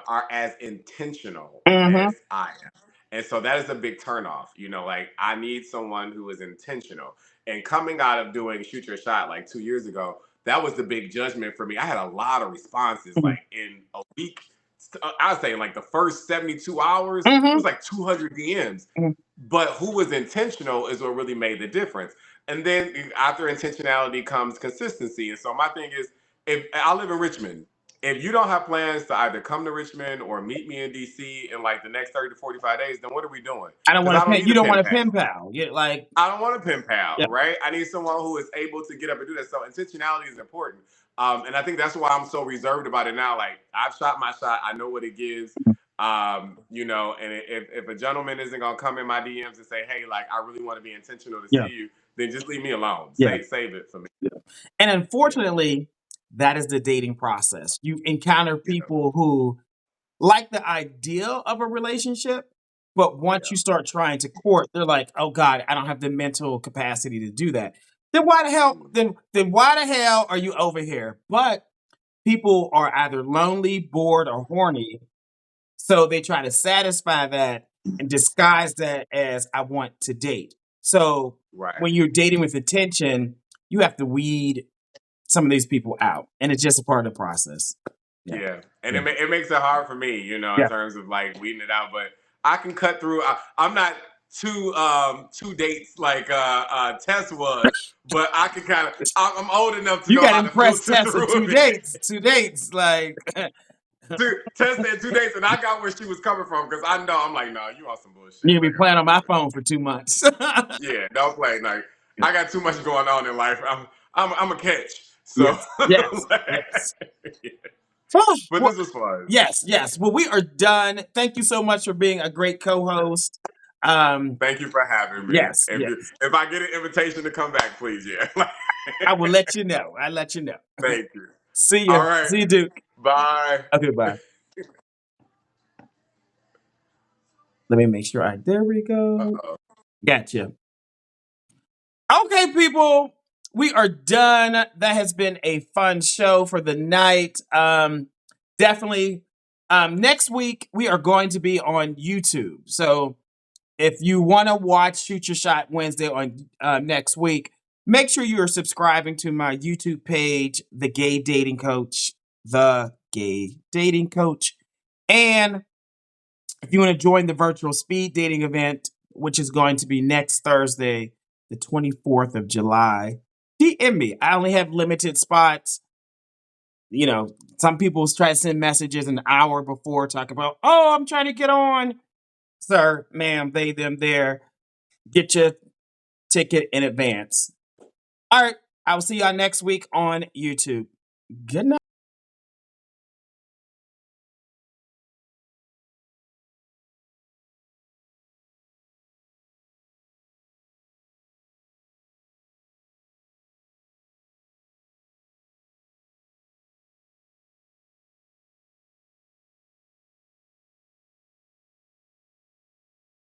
B: are as intentional
A: Hmm.
B: as I am. And so that is a big turnoff. Like I need someone who is intentional. And coming out of doing Shoot Your Shot like 2 years ago, that was the big judgment for me. I had a lot of responses
A: Hmm.
B: like in a week. I would say in like the first 72 hours, it
A: Hmm.
B: was like 200 DMs. But who was intentional is what really made the difference. And then after intentionality comes consistency. And so my thing is, if I live in Richmond, if you don't have plans to either come to Richmond or meet me in DC in like the next 30 to 45 days, then what are we doing?
A: I don't
B: Because
A: want
B: I
A: to
B: don't
A: pen.
B: need
A: You
B: a
A: don't
B: pen
A: want to
B: pal.
A: pen pal. You like,
B: I don't want a pen
A: yeah,
B: pal, right? I need someone who is able to get up and do that. So intentionality is important. And I think that's why I'm so reserved about it now. Like I've shot my shot. I know what it gives. And if a gentleman isn't gonna come in my DMs and say, hey, like I really want to be intentional to
A: yeah,
B: see you, then just leave me alone.
A: yeah,
B: Save it for me.
A: yeah. And
B: Yeah.
A: unfortunately, that is the dating process. You encounter
B: Yeah.
A: people who like the idea of a relationship, but once
B: Yeah.
A: you start trying to court, they're like, "Oh God, I don't have the mental capacity to do that." Then why the hell?
B: Mm.
A: Then why the hell are you over here? But people are either lonely, bored, or horny, so they try to satisfy that and disguise that as "I want to date." So
B: Right.
A: when you're dating with intention, you have to weed some of these people out, and it's just a part of the process. Yeah,
B: Yeah, and
A: yeah,
B: it makes it hard for me, in
A: yeah.
B: terms of like weeding it out. But I can cut through. I'm not two dates like Tess was, but I can kind of. I'm old enough to
A: You
B: know
A: got to
B: how to
A: impress
B: filter
A: Tessa
B: through
A: two
B: a bit.
A: dates, 2 dates. Like,
B: Tess said 2 dates, and I got where she was coming from because I know I'm like, no, you on some bullshit.
A: you can be
B: Like
A: playing on
B: I'm
A: my
B: good.
A: phone for 2 months.
B: Yeah, don't play. Like
A: Yeah.
B: I got too much going on in life. I'm a catch. So,
A: Yes, yes, yes.
B: yeah.
A: Oh,
B: But
A: well,
B: this was fun.
A: yes, yes. Well, we are done. Thank you so much for being a great co-host. Um,
B: Thank you for having me.
A: yes,
B: If
A: yes.
B: if I get an invitation to come back, please, yeah.
A: I will let you know. I'll let you know.
B: Thank you.
A: See
B: All
A: you.
B: right.
A: See you, Duke.
B: Bye.
A: Okay, bye. Let me make sure there we go.
B: Uh-oh.
A: Gotcha. Okay, people, we are done. That has been a fun show for the night. Definitely. Next week we are going to be on YouTube. So if you want to watch Shoot Your Shot Wednesday on next week, make sure you are subscribing to my YouTube page, The Gay Dating Coach. The Gay Dating Coach. And if you want to join the virtual speed dating event, which is going to be next Thursday, the 24th of July, DM me. I only have limited spots. You know, some people try to send messages an hour before talking about, oh, I'm trying to get on. Sir, ma'am, they, them, there. Get your ticket in advance. All right. I will see y'all next week on YouTube. Good night.